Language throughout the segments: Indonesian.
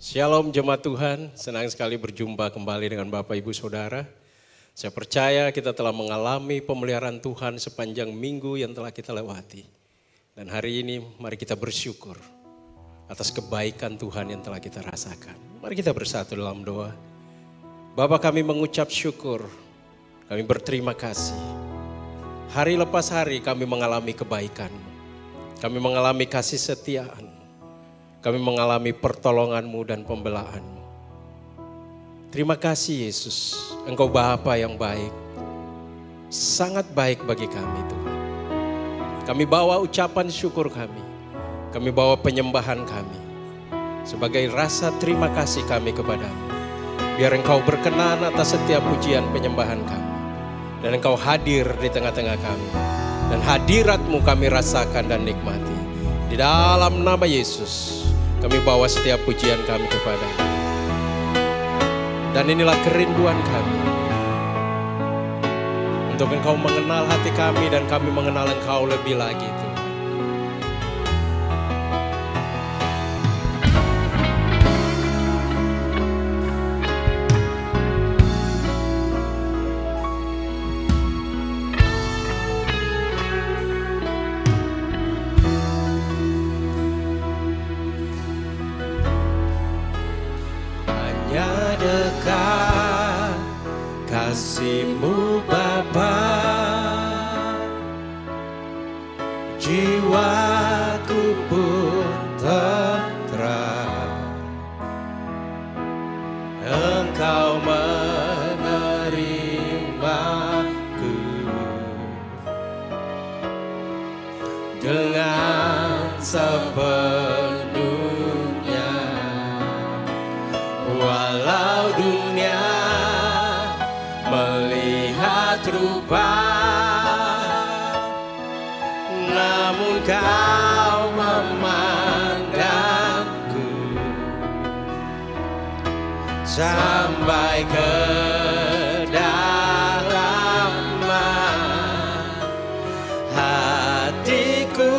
Shalom jemaat Tuhan, senang sekali berjumpa kembali dengan Bapak Ibu Saudara. Saya percaya kita telah mengalami pemeliharaan Tuhan sepanjang minggu yang telah kita lewati. Dan hari ini mari kita bersyukur atas kebaikan Tuhan yang telah kita rasakan. Mari kita bersatu dalam doa. Bapa, kami mengucap syukur, kami berterima kasih. Hari lepas hari kami mengalami kebaikan, kami mengalami kasih setiaan. Kami mengalami pertolongan-Mu dan pembelaan-Mu. Terima kasih Yesus, Engkau Bapa yang baik. Sangat baik bagi kami Tuhan. Kami bawa ucapan syukur kami. Kami bawa penyembahan kami. Sebagai rasa terima kasih kami kepadamu. Biar Engkau berkenan atas setiap pujian penyembahan kami. Dan Engkau hadir di tengah-tengah kami. Dan hadirat-Mu kami rasakan dan nikmati. Di dalam nama Yesus. Kami bawa setiap pujian kami kepada-Mu. Dan inilah kerinduan kami. Untuk Engkau mengenal hati kami dan kami mengenal Engkau lebih lagi Tuhan. Kasih-Mu Bapa, jiwaku pun tenteram. Engkau menerimaku dengan sepenuhnya, walau dunia melihat rupa, namun Kau memandangku sampai ke dalam hatiku.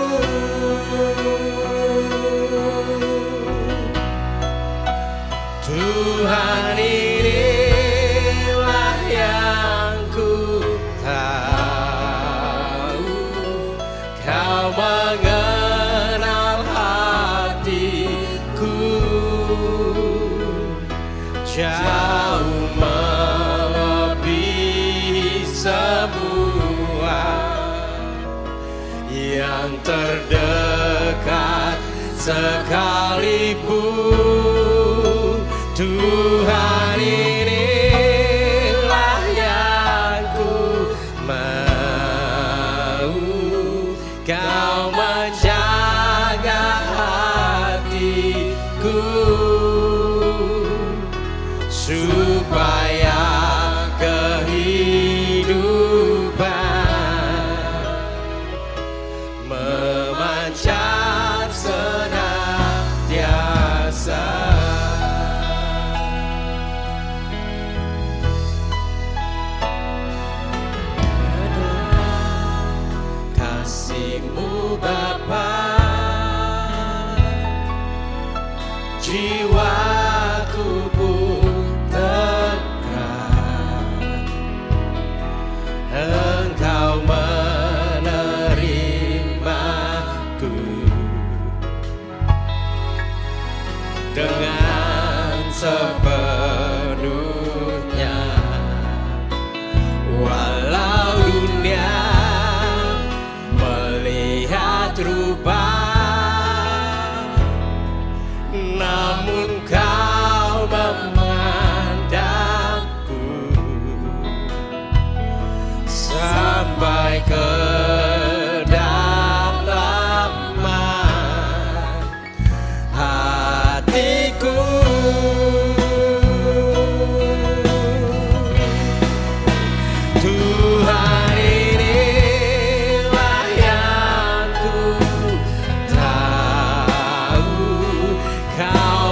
Tuhan ini mengenal hatiku, jauh melebihi semua yang terdekat sekalipun. Tuhan inilah yang ku mau, Kau menjaga hatiku supaya kehidupan memancar senantiasa. Kasih-Mu Bapa, jiwaku pun tenteram. Engkau menerimaku dengan sepenuhnya, walau dunia melihat rupa, namun Kau memandangku sampai ke dalam hatiku. Tuhan inilah yang ku tahu, Kau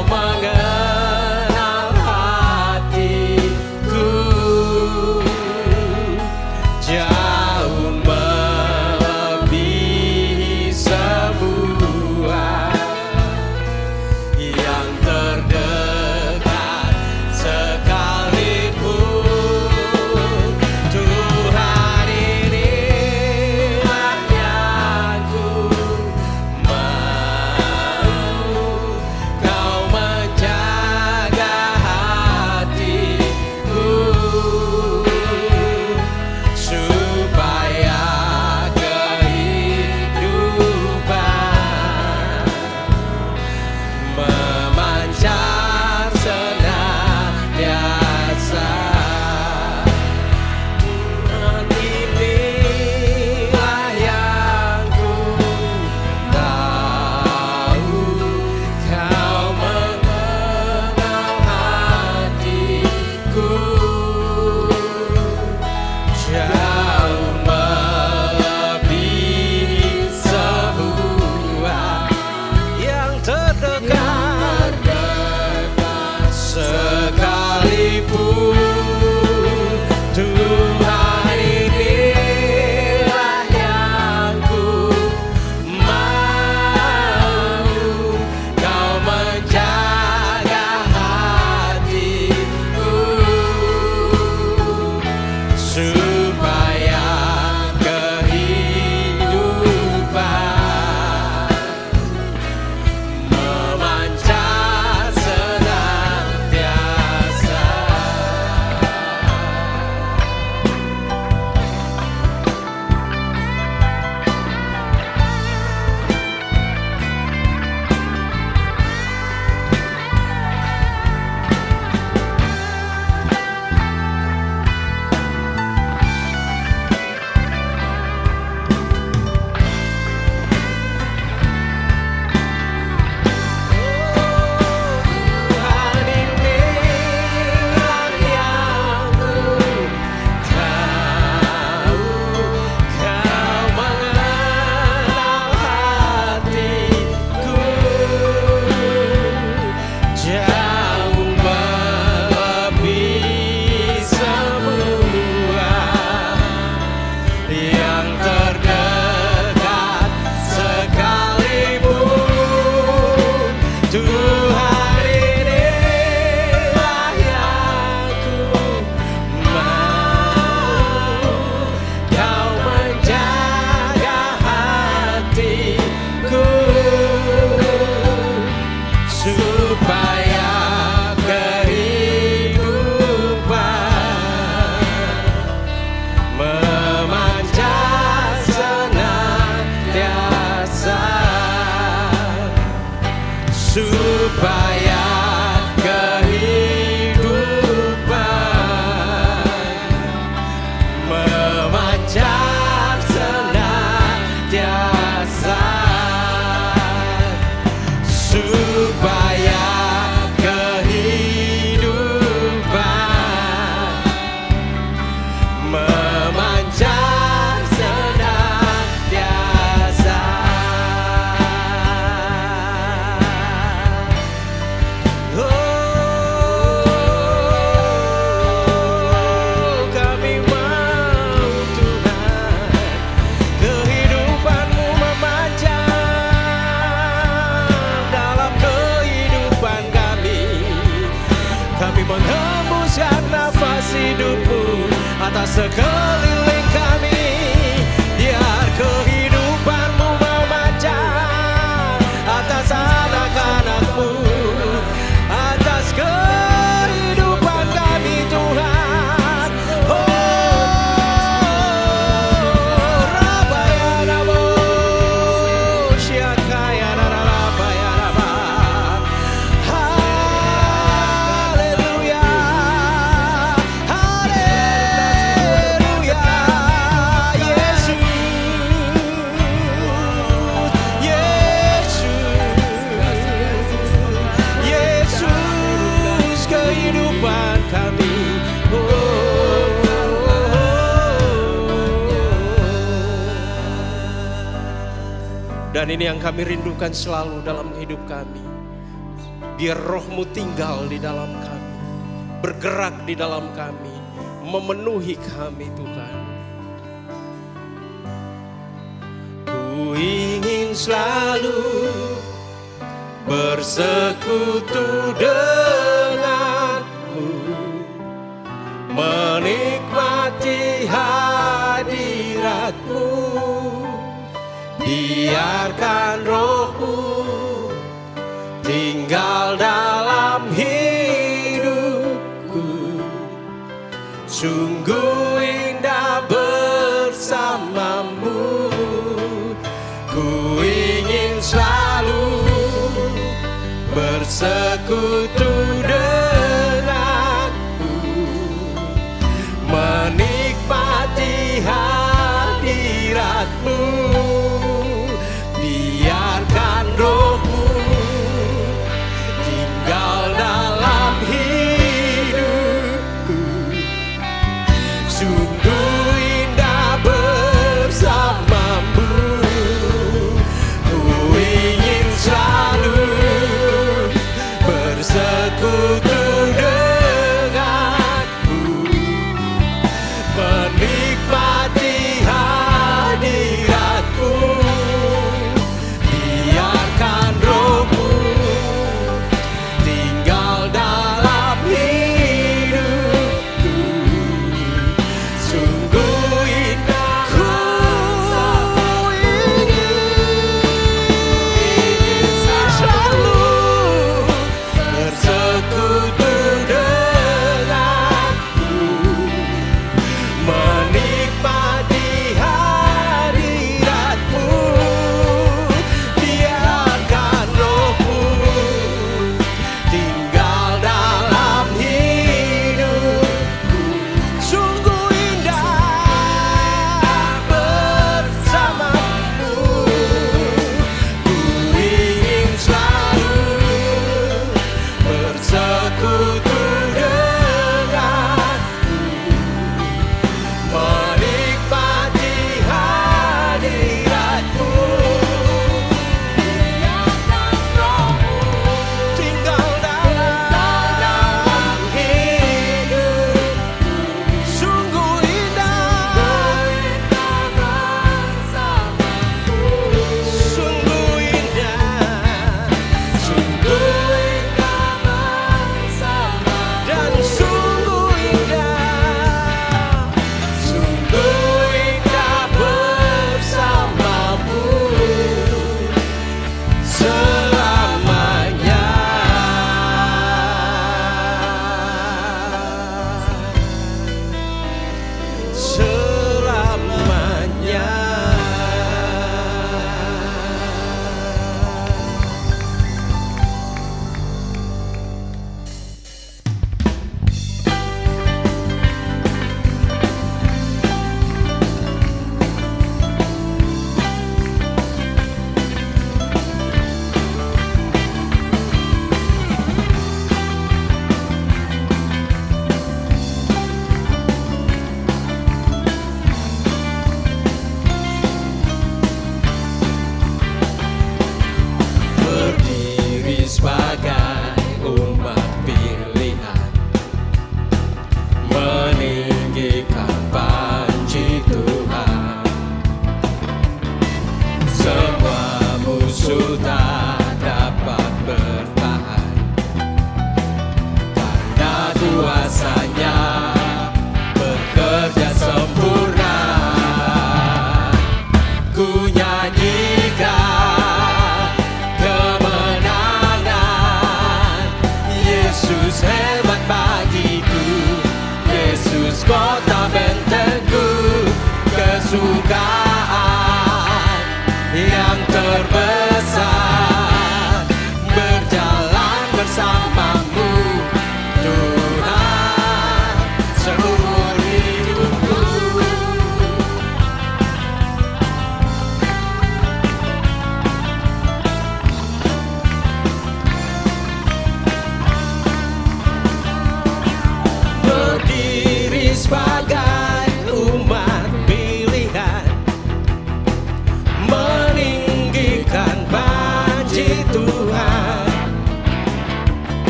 supaya kehidupan memancar senantiasa, supaya kehidupan memancar senantiasa. Oh, kami mau Tuhan, kehidupan-Mu memancar dalam kehidupan kami. Kami menghembuskan nafas hidup-Mu atas sekeliling kami. Biar kehidupan-Mu memancar atas anak-anak-Mu, atas kehidupan kami Tuhan. Oh, Rabayanabo, Syakayanaralabayanaba. Haleluya, haleluya, Yesus, Yesus, Yesus, kehidupan kami. Dan ini yang kami rindukan selalu dalam hidup kami. Biar Roh-Mu tinggal di dalam kami, bergerak di dalam kami, memenuhi kami Tuhan. Ku ingin selalu bersekutu denganmu, menikmati hadiratmu. Biarkan Roh-Mu tinggal dalam hidupku. Sungguh indah bersamamu. Ku ingin selalu bersekutu denganmu, menikmati hadiratmu. Biarkan Roh-Mu tinggal dalam hidupku. Sungguh indah bersamamu. Ku ingin selalu bersekutu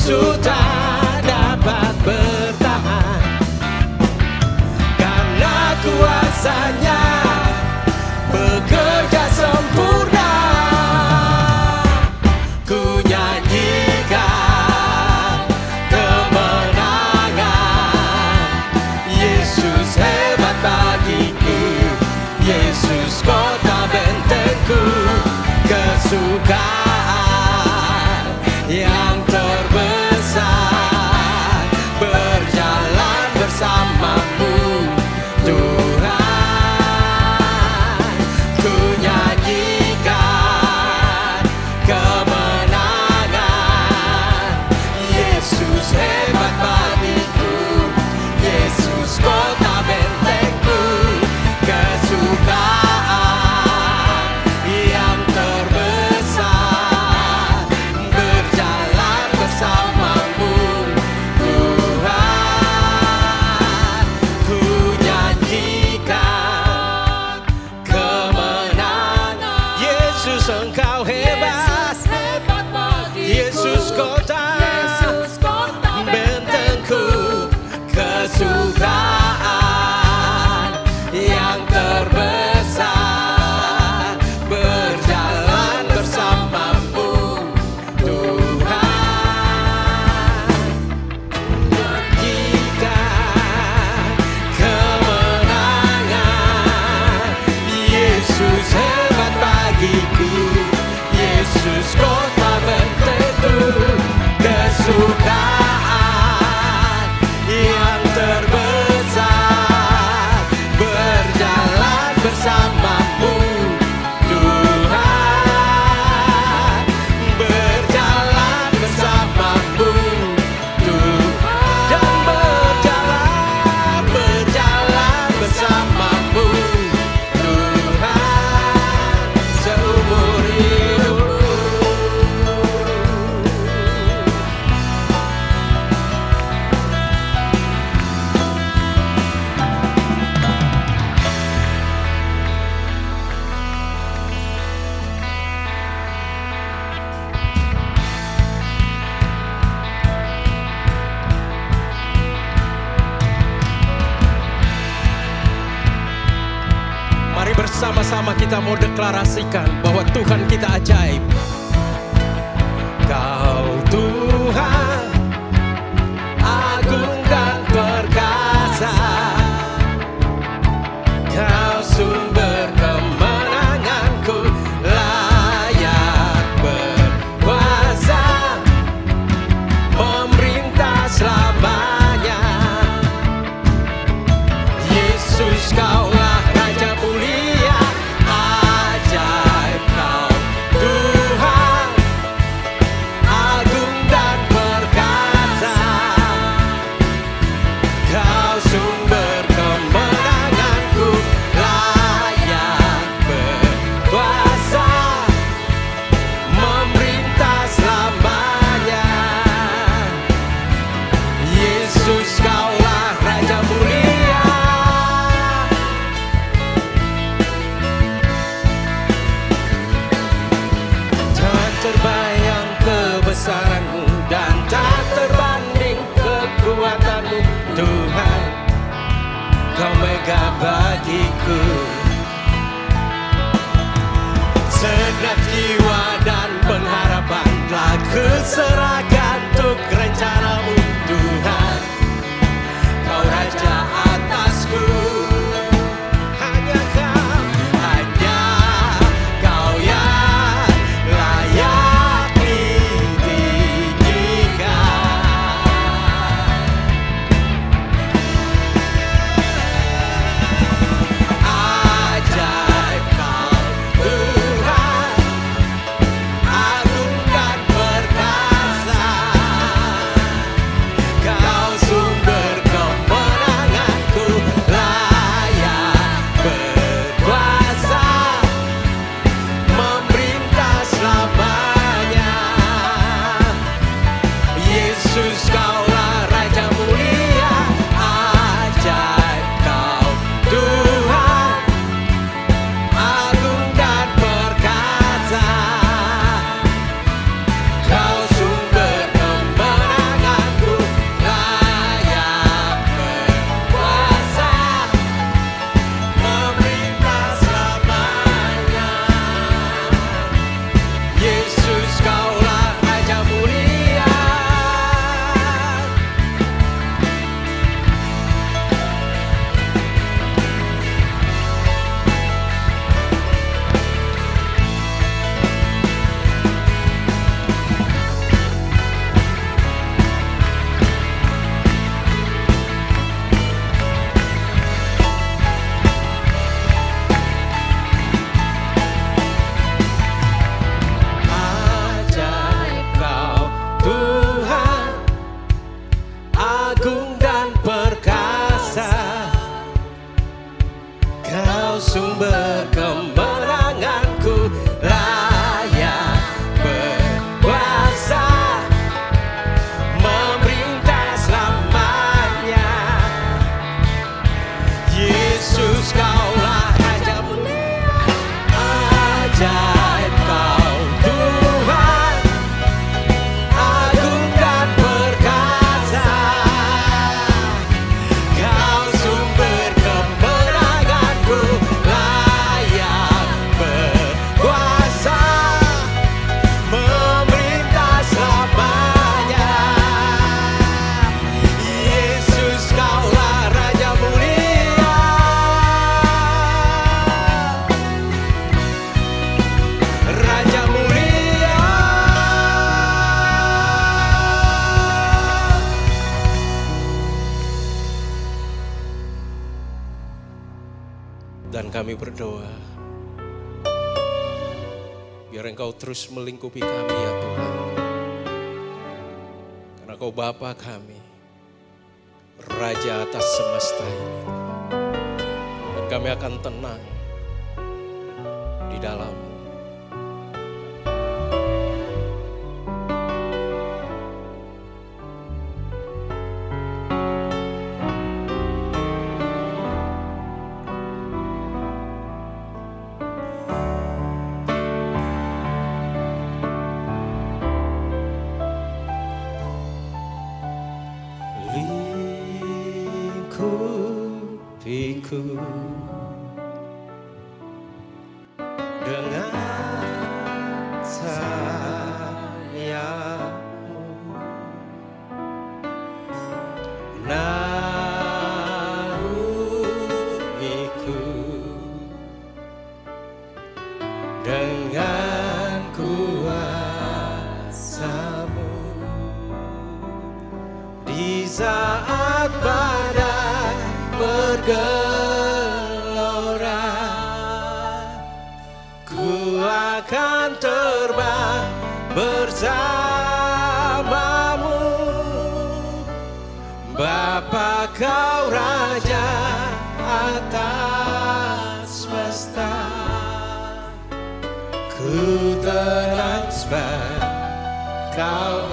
musuh tak dapat bertahan, karena kuasanya bekerja sempurna. Ku nyanyikan kemenangan, Yesus hebat bagiku, Yesus kota bentengku, kesukaan yang terbesar, berjalan bersamamu Tuhan. Ku nyanyikan kemenangan, Yesus hebat bagiku, Yesus kota bentengku, kesukaan yang terbesar, berjalan bersamamu Tuhan. Ku nyanyikan kemenangan, Yesus engkau hebat, Yesus kota bentengku, kesukaan yang terbesar, berjalan bersamamu Tuhan. Nyanyikan kemenangan, Yesus hebat bagiku, Yesus kota bentengku, kesukaan yang terbesar, berjalan bersamamu Tuhan, berjalan bersamamu Tuhan, dan berjalan bersamamu Tuhan seumur hidupku. Mari bersama-sama kita mau deklarasikan bahwa Tuhan kita ajaib. Kau Tuhan agung dan perkasa, Kau sumber kemenanganku, layak berkuasa, memerintah selamanya. Yesus kaulah Raja mulia, ajaib Kau Tuhan. kami berdoa, biar Engkau terus melingkupi kami ya Tuhan. Karena Kau Bapa kami, Raja atas semesta ini. Dan kami akan tenang di dalam-Mu. Lingkupiku dengan sayap-Mu, naungiku dengan kuasa-Mu di saat badai bergelora. Ku akan terbang bersama-Mu, Bapa Kau Raja atas semesta. Ku tenang sebab Kau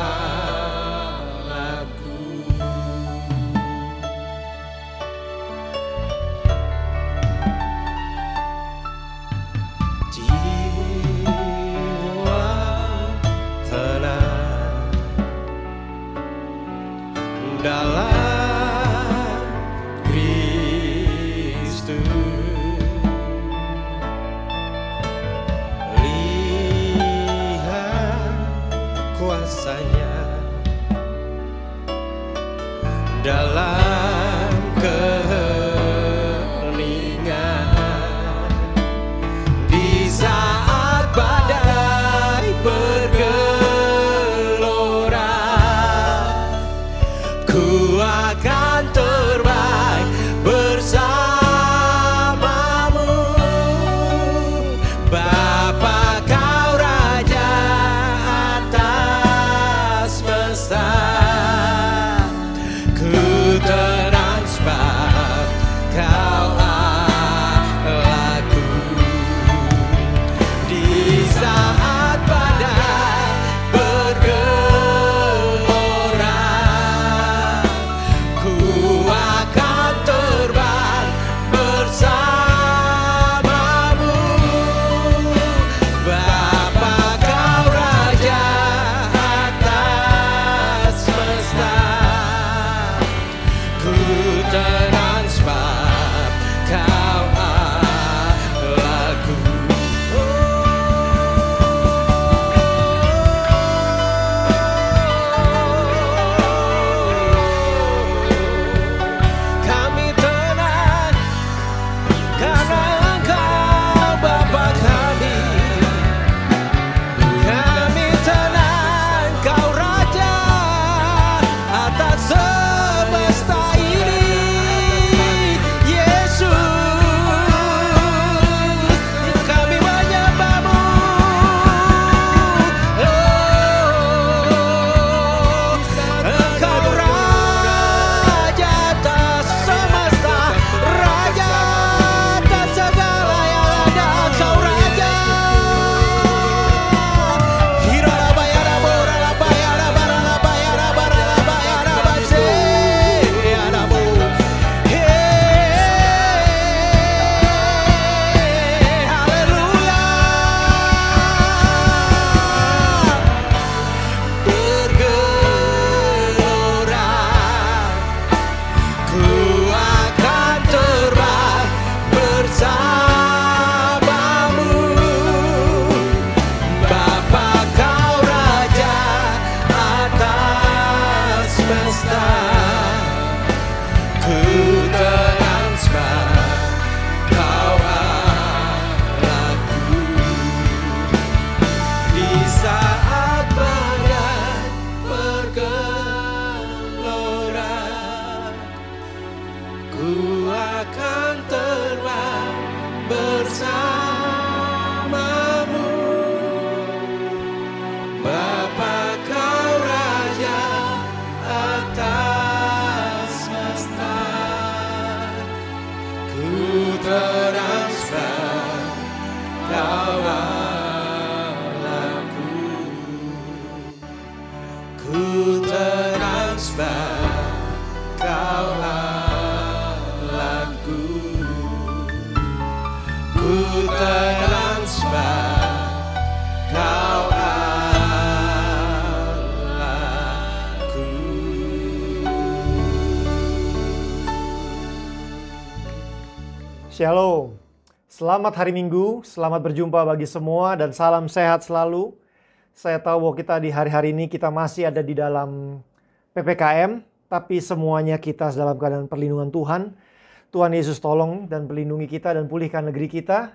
dalam Kristus. Lihat kuasa-Nya dalam keheningan, di saat badai bergelora. Ku akan terbang bersama-Mu, Bapa Kau Raja atas semesta. Ku sembah Kau Allahku, ku telah sembah Kau Allahku. Shalom, selamat hari Minggu, selamat berjumpa bagi semua dan salam sehat selalu. Saya tahu bahwa kita di hari-hari ini kita masih ada di dalam PPKM, tapi semuanya kita dalam keadaan perlindungan Tuhan. Tuhan Yesus tolong dan pelindungi kita dan pulihkan negeri kita.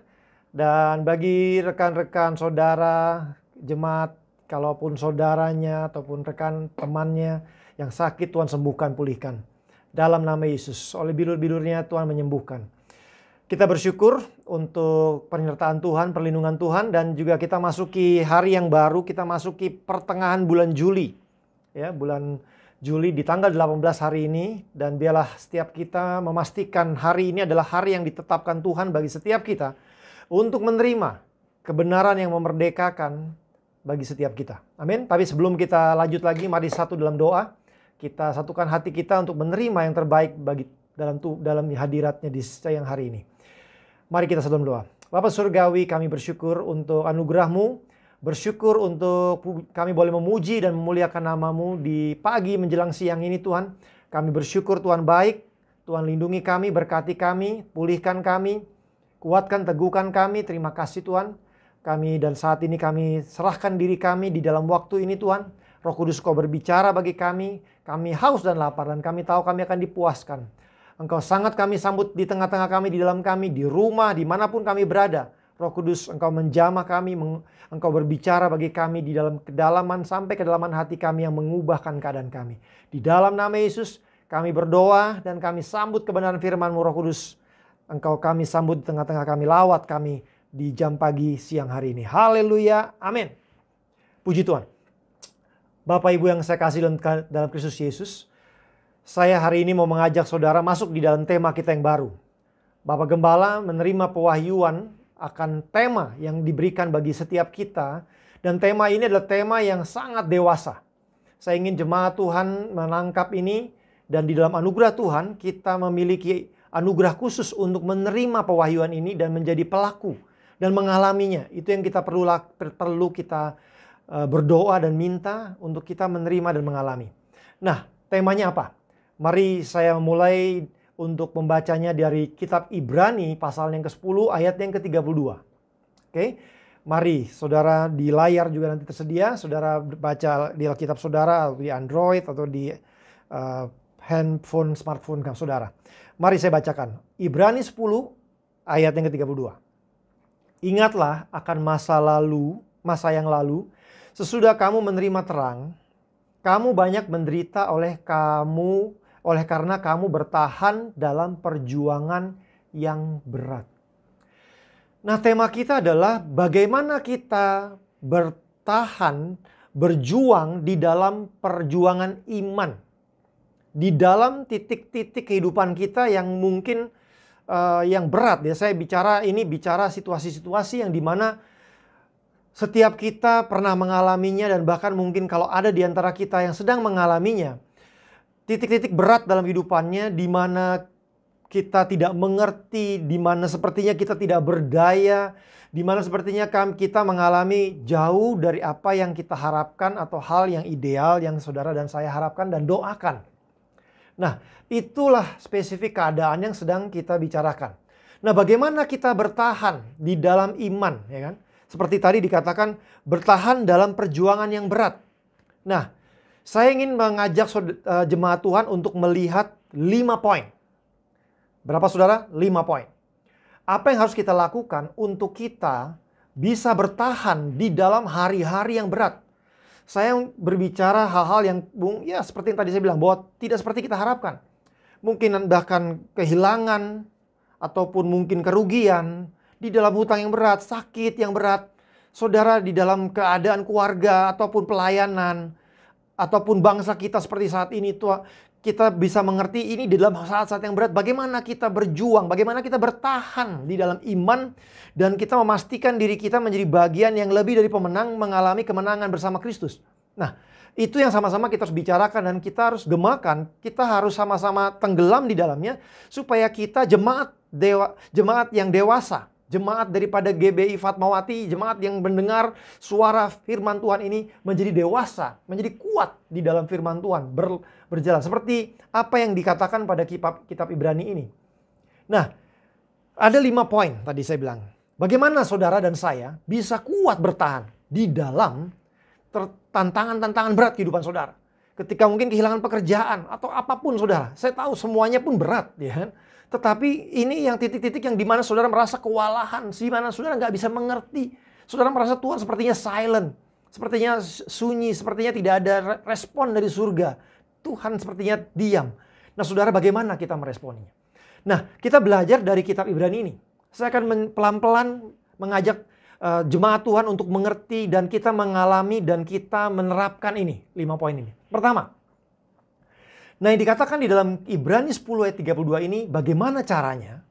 Dan bagi rekan-rekan saudara, jemaat, kalaupun saudaranya ataupun rekan temannya yang sakit, Tuhan sembuhkan, pulihkan. Dalam nama Yesus, oleh bilur-bilurnya Tuhan menyembuhkan. Kita bersyukur untuk penyertaan Tuhan, perlindungan Tuhan, dan juga kita masuki hari yang baru, kita masuki pertengahan bulan Juli. Ya, bulan Juli di tanggal 18 hari ini, dan biarlah setiap kita memastikan hari ini adalah hari yang ditetapkan Tuhan bagi setiap kita untuk menerima kebenaran yang memerdekakan bagi setiap kita. Amin. Tapi sebelum kita lanjut lagi, mari satu dalam doa. Kita satukan hati kita untuk menerima yang terbaik bagi dalam hadiratnya di siang hari ini. Mari kita satu dalam doa. Bapa Surgawi, kami bersyukur untuk anugerah-Mu. Bersyukur untuk kami boleh memuji dan memuliakan nama-Mu di pagi menjelang siang ini Tuhan. Kami bersyukur Tuhan baik. Tuhan lindungi kami, berkati kami, pulihkan kami, kuatkan, teguhkan kami. Terima kasih Tuhan. Kami dan saat ini kami serahkan diri kami di dalam waktu ini Tuhan. Roh Kudus Kau berbicara bagi kami. Kami haus dan lapar dan kami tahu kami akan dipuaskan. Engkau sangat kami sambut di tengah-tengah kami, di dalam kami, di rumah, dimanapun kami berada. Roh Kudus, Engkau menjamah kami, Engkau berbicara bagi kami di dalam kedalaman sampai kedalaman hati kami yang mengubahkan keadaan kami. Di dalam nama Yesus, kami berdoa dan kami sambut kebenaran firman-Mu Roh Kudus. Engkau kami sambut di tengah-tengah kami, lawat kami di jam pagi siang hari ini. Haleluya, amin. Puji Tuhan. Bapak Ibu yang saya kasih dalam Kristus Yesus, saya hari ini mau mengajak saudara masuk di dalam tema kita yang baru. Bapak Gembala menerima pewahyuan akan tema yang diberikan bagi setiap kita. Dan tema ini adalah tema yang sangat dewasa. Saya ingin jemaat Tuhan menangkap ini. Dan di dalam anugerah Tuhan kita memiliki anugerah khusus untuk menerima pewahyuan ini dan menjadi pelaku. Dan mengalaminya. Itu yang kita perlu kita berdoa dan minta untuk kita menerima dan mengalami. Nah, temanya apa? Mari saya mulai untuk membacanya dari kitab Ibrani pasal yang ke-10 ayat yang ke-32. Oke, mari saudara di layar juga nanti tersedia. Saudara baca di Alkitab saudara, atau di Android atau di handphone, smartphone saudara. Mari saya bacakan. Ibrani 10 ayat yang ke-32. Ingatlah akan masa yang lalu, sesudah kamu menerima terang, kamu banyak menderita oleh karena kamu bertahan dalam perjuangan yang berat. Nah, tema kita adalah bagaimana kita bertahan, berjuang di dalam perjuangan iman. Di dalam titik-titik kehidupan kita yang mungkin yang berat. Ya, saya bicara situasi-situasi yang dimana setiap kita pernah mengalaminya dan bahkan mungkin kalau ada di antara kita yang sedang mengalaminya. Titik-titik berat dalam hidupannya di mana kita tidak mengerti, di mana sepertinya kita tidak berdaya, di mana sepertinya kita mengalami jauh dari apa yang kita harapkan atau hal yang ideal yang saudara dan saya harapkan dan doakan. Nah, itulah spesifik keadaan yang sedang kita bicarakan. Nah, bagaimana kita bertahan di dalam iman, ya kan? Seperti tadi dikatakan bertahan dalam perjuangan yang berat. Nah, saya ingin mengajak jemaat Tuhan untuk melihat 5 poin. Berapa saudara? 5 poin. Apa yang harus kita lakukan untuk kita bisa bertahan di dalam hari-hari yang berat. Saya berbicara hal-hal yang ya seperti yang tadi saya bilang bahwa tidak seperti kita harapkan. Mungkin bahkan kehilangan ataupun mungkin kerugian di dalam hutang yang berat, sakit yang berat. Saudara di dalam keadaan keluarga ataupun pelayanan ataupun bangsa kita seperti saat ini, kita bisa mengerti ini di dalam saat-saat yang berat. Bagaimana kita berjuang, bagaimana kita bertahan di dalam iman. Dan kita memastikan diri kita menjadi bagian yang lebih dari pemenang, mengalami kemenangan bersama Kristus. Nah, itu yang sama-sama kita harus bicarakan dan kita harus gemakan, kita harus sama-sama tenggelam di dalamnya supaya kita jemaat yang dewasa, jemaat daripada GBI Fatmawati, jemaat yang mendengar suara firman Tuhan ini menjadi dewasa, menjadi kuat di dalam firman Tuhan, berjalan seperti apa yang dikatakan pada kitab Ibrani ini. Nah, ada 5 poin tadi saya bilang. Bagaimana saudara dan saya bisa kuat bertahan di dalam tantangan-tantangan berat kehidupan saudara. Ketika mungkin kehilangan pekerjaan atau apapun saudara. Saya tahu semuanya pun berat ya. Tetapi ini yang titik-titik yang dimana saudara merasa kewalahan. Dimana saudara nggak bisa mengerti. Saudara merasa Tuhan sepertinya silent. Sepertinya sunyi. Sepertinya tidak ada respon dari surga. Tuhan sepertinya diam. Nah saudara, bagaimana kita meresponnya? Nah, kita belajar dari kitab Ibrani ini. Saya akan pelan-pelan mengajak jemaat Tuhan untuk mengerti dan kita mengalami dan kita menerapkan ini. 5 poin ini. Pertama, nah yang dikatakan di dalam Ibrani 10 ayat 32 ini, bagaimana caranya?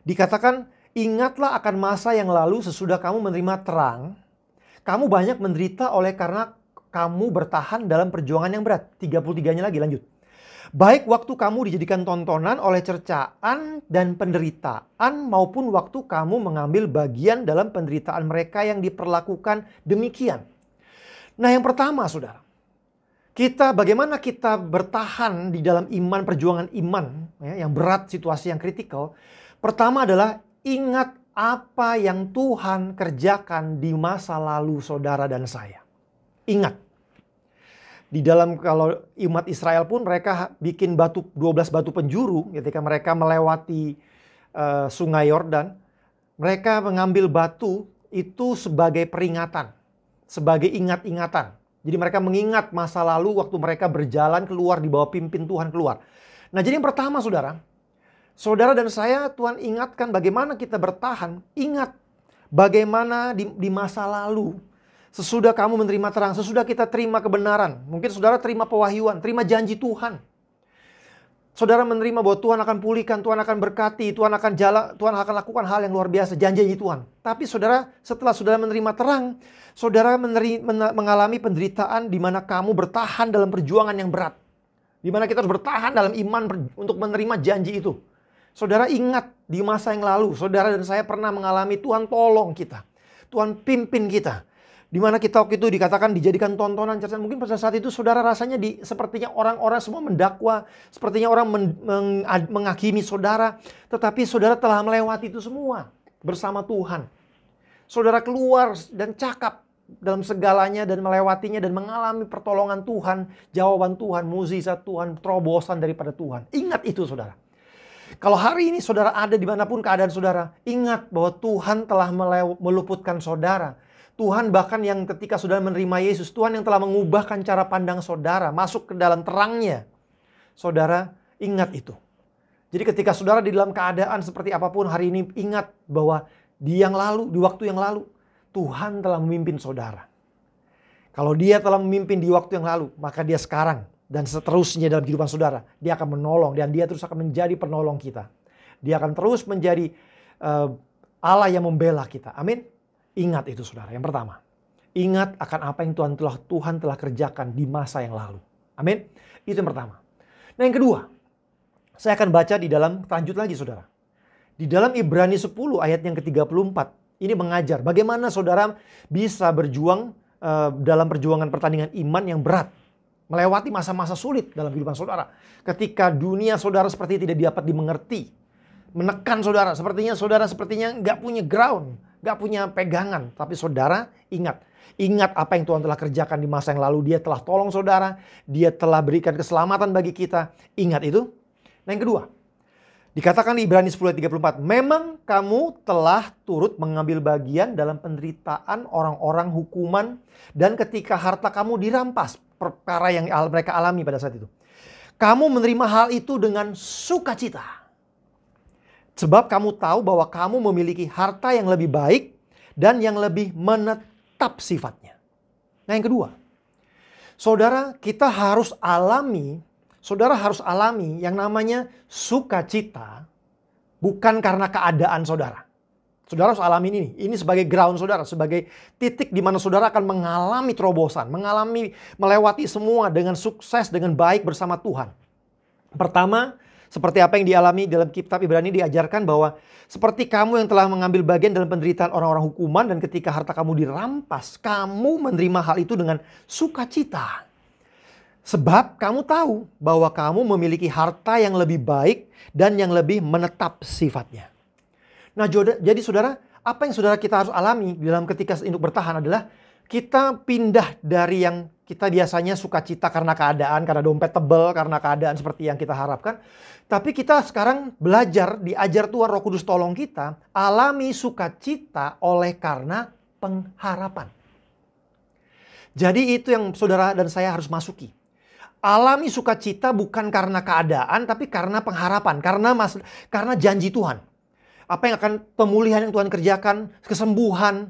Dikatakan, ingatlah akan masa yang lalu sesudah kamu menerima terang. Kamu banyak menderita oleh karena kamu bertahan dalam perjuangan yang berat. 33-nya lagi, lanjut. Baik waktu kamu dijadikan tontonan oleh cercaan dan penderitaan maupun waktu kamu mengambil bagian dalam penderitaan mereka yang diperlakukan demikian. Nah yang pertama saudara, bagaimana kita bertahan di dalam iman, perjuangan iman ya, yang berat, situasi yang kritikal. Pertama adalah ingat apa yang Tuhan kerjakan di masa lalu saudara dan saya. Ingat. Di dalam kalau umat Israel pun mereka bikin 12 batu penjuru ketika mereka melewati sungai Yordan. Mereka mengambil batu itu sebagai peringatan, sebagai ingat-ingatan. Jadi mereka mengingat masa lalu waktu mereka berjalan keluar di bawah pimpin Tuhan keluar. Nah jadi yang pertama saudara dan saya Tuhan ingatkan bagaimana kita bertahan. Ingat bagaimana di masa lalu. Sesudah kamu menerima terang, sesudah kita terima kebenaran. Mungkin saudara terima pewahyuan, terima janji Tuhan. Saudara menerima bahwa Tuhan akan pulihkan, Tuhan akan berkati, Tuhan akan lakukan hal yang luar biasa, janji Tuhan. Tapi saudara, setelah saudara menerima terang, saudara mengalami penderitaan di mana kamu bertahan dalam perjuangan yang berat. Di mana kita harus bertahan dalam iman untuk menerima janji itu. Saudara ingat di masa yang lalu, saudara dan saya pernah mengalami Tuhan tolong kita. Tuhan pimpin kita. Di mana kita waktu itu dikatakan dijadikan tontonan cercaan. Mungkin pada saat itu saudara rasanya sepertinya orang-orang semua mendakwa. Sepertinya orang menghakimi saudara. Tetapi saudara telah melewati itu semua bersama Tuhan. Saudara keluar dan cakap dalam segalanya dan melewatinya dan mengalami pertolongan Tuhan. Jawaban Tuhan, mukjizat Tuhan, terobosan daripada Tuhan. Ingat itu saudara. Kalau hari ini saudara ada dimanapun keadaan saudara. Ingat bahwa Tuhan telah meluputkan saudara. Tuhan bahkan yang ketika saudara menerima Yesus, Tuhan yang telah mengubahkan cara pandang saudara, masuk ke dalam terangnya. Saudara ingat itu. Jadi ketika saudara di dalam keadaan seperti apapun hari ini, ingat bahwa di waktu yang lalu, Tuhan telah memimpin saudara. Kalau dia telah memimpin di waktu yang lalu, maka dia sekarang dan seterusnya dalam kehidupan saudara, dia akan menolong dan dia terus akan menjadi penolong kita. Dia akan terus menjadi Allah yang membela kita. Amin. Ingat itu saudara, yang pertama. Ingat akan apa yang Tuhan telah kerjakan di masa yang lalu. Amin. Itu yang pertama. Nah yang kedua, saya akan baca di dalam, lanjut lagi saudara. Di dalam Ibrani 10 ayat yang ke-34. Ini mengajar bagaimana saudara bisa berjuang dalam perjuangan pertandingan iman yang berat. Melewati masa-masa sulit dalam kehidupan saudara. Ketika dunia saudara seperti tidak dapat dimengerti. Menekan saudara, sepertinya nggak punya ground. Gak punya pegangan. Tapi saudara ingat. Ingat apa yang Tuhan telah kerjakan di masa yang lalu. Dia telah tolong saudara. Dia telah berikan keselamatan bagi kita. Ingat itu. Nah yang kedua. Dikatakan di Ibrani 10 ayat 34. Memang kamu telah turut mengambil bagian dalam penderitaan orang-orang hukuman. Dan ketika harta kamu dirampas. Perkara yang mereka alami pada saat itu. Kamu menerima hal itu dengan sukacita. Sebab kamu tahu bahwa kamu memiliki harta yang lebih baik dan yang lebih menetap sifatnya. Nah yang kedua, saudara harus alami yang namanya sukacita bukan karena keadaan saudara. Saudara harus alami ini. Ini sebagai ground saudara, sebagai titik di mana saudara akan mengalami terobosan, melewati semua dengan sukses, dengan baik bersama Tuhan. Pertama, seperti apa yang dialami dalam kitab Ibrani diajarkan bahwa seperti kamu yang telah mengambil bagian dalam penderitaan orang-orang hukuman dan ketika harta kamu dirampas, kamu menerima hal itu dengan sukacita. Sebab kamu tahu bahwa kamu memiliki harta yang lebih baik dan yang lebih menetap sifatnya. Nah, jadi saudara, apa yang saudara kita harus alami dalam ketika untuk bertahan adalah kita pindah dari yang kita biasanya sukacita karena keadaan, karena dompet tebal, karena keadaan seperti yang kita harapkan. Tapi kita sekarang belajar, diajar Tuhan Roh Kudus tolong kita, alami sukacita oleh karena pengharapan. Jadi itu yang saudara dan saya harus masuki. Alami sukacita bukan karena keadaan, tapi karena pengharapan, karena janji Tuhan. Apa yang akan pemulihan yang Tuhan kerjakan, kesembuhan,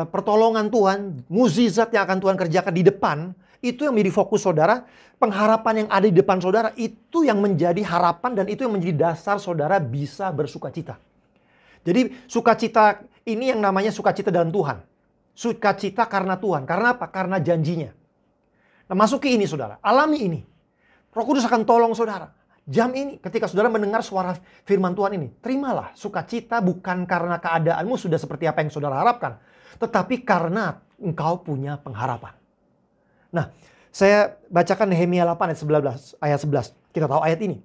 pertolongan Tuhan, mukjizat yang akan Tuhan kerjakan di depan, itu yang menjadi fokus saudara. Pengharapan yang ada di depan saudara, itu yang menjadi harapan dan itu yang menjadi dasar saudara bisa bersukacita. Jadi sukacita ini yang namanya sukacita dalam Tuhan. Sukacita karena Tuhan. Karena apa? Karena janjinya. Nah, masuki ini saudara, alami ini. Roh Kudus akan tolong saudara. Jam ini ketika saudara mendengar suara firman Tuhan ini, terimalah sukacita bukan karena keadaanmu sudah seperti apa yang saudara harapkan, tetapi karena engkau punya pengharapan. Nah, saya bacakan Nehemia 8 ayat 11. Kita tahu ayat ini.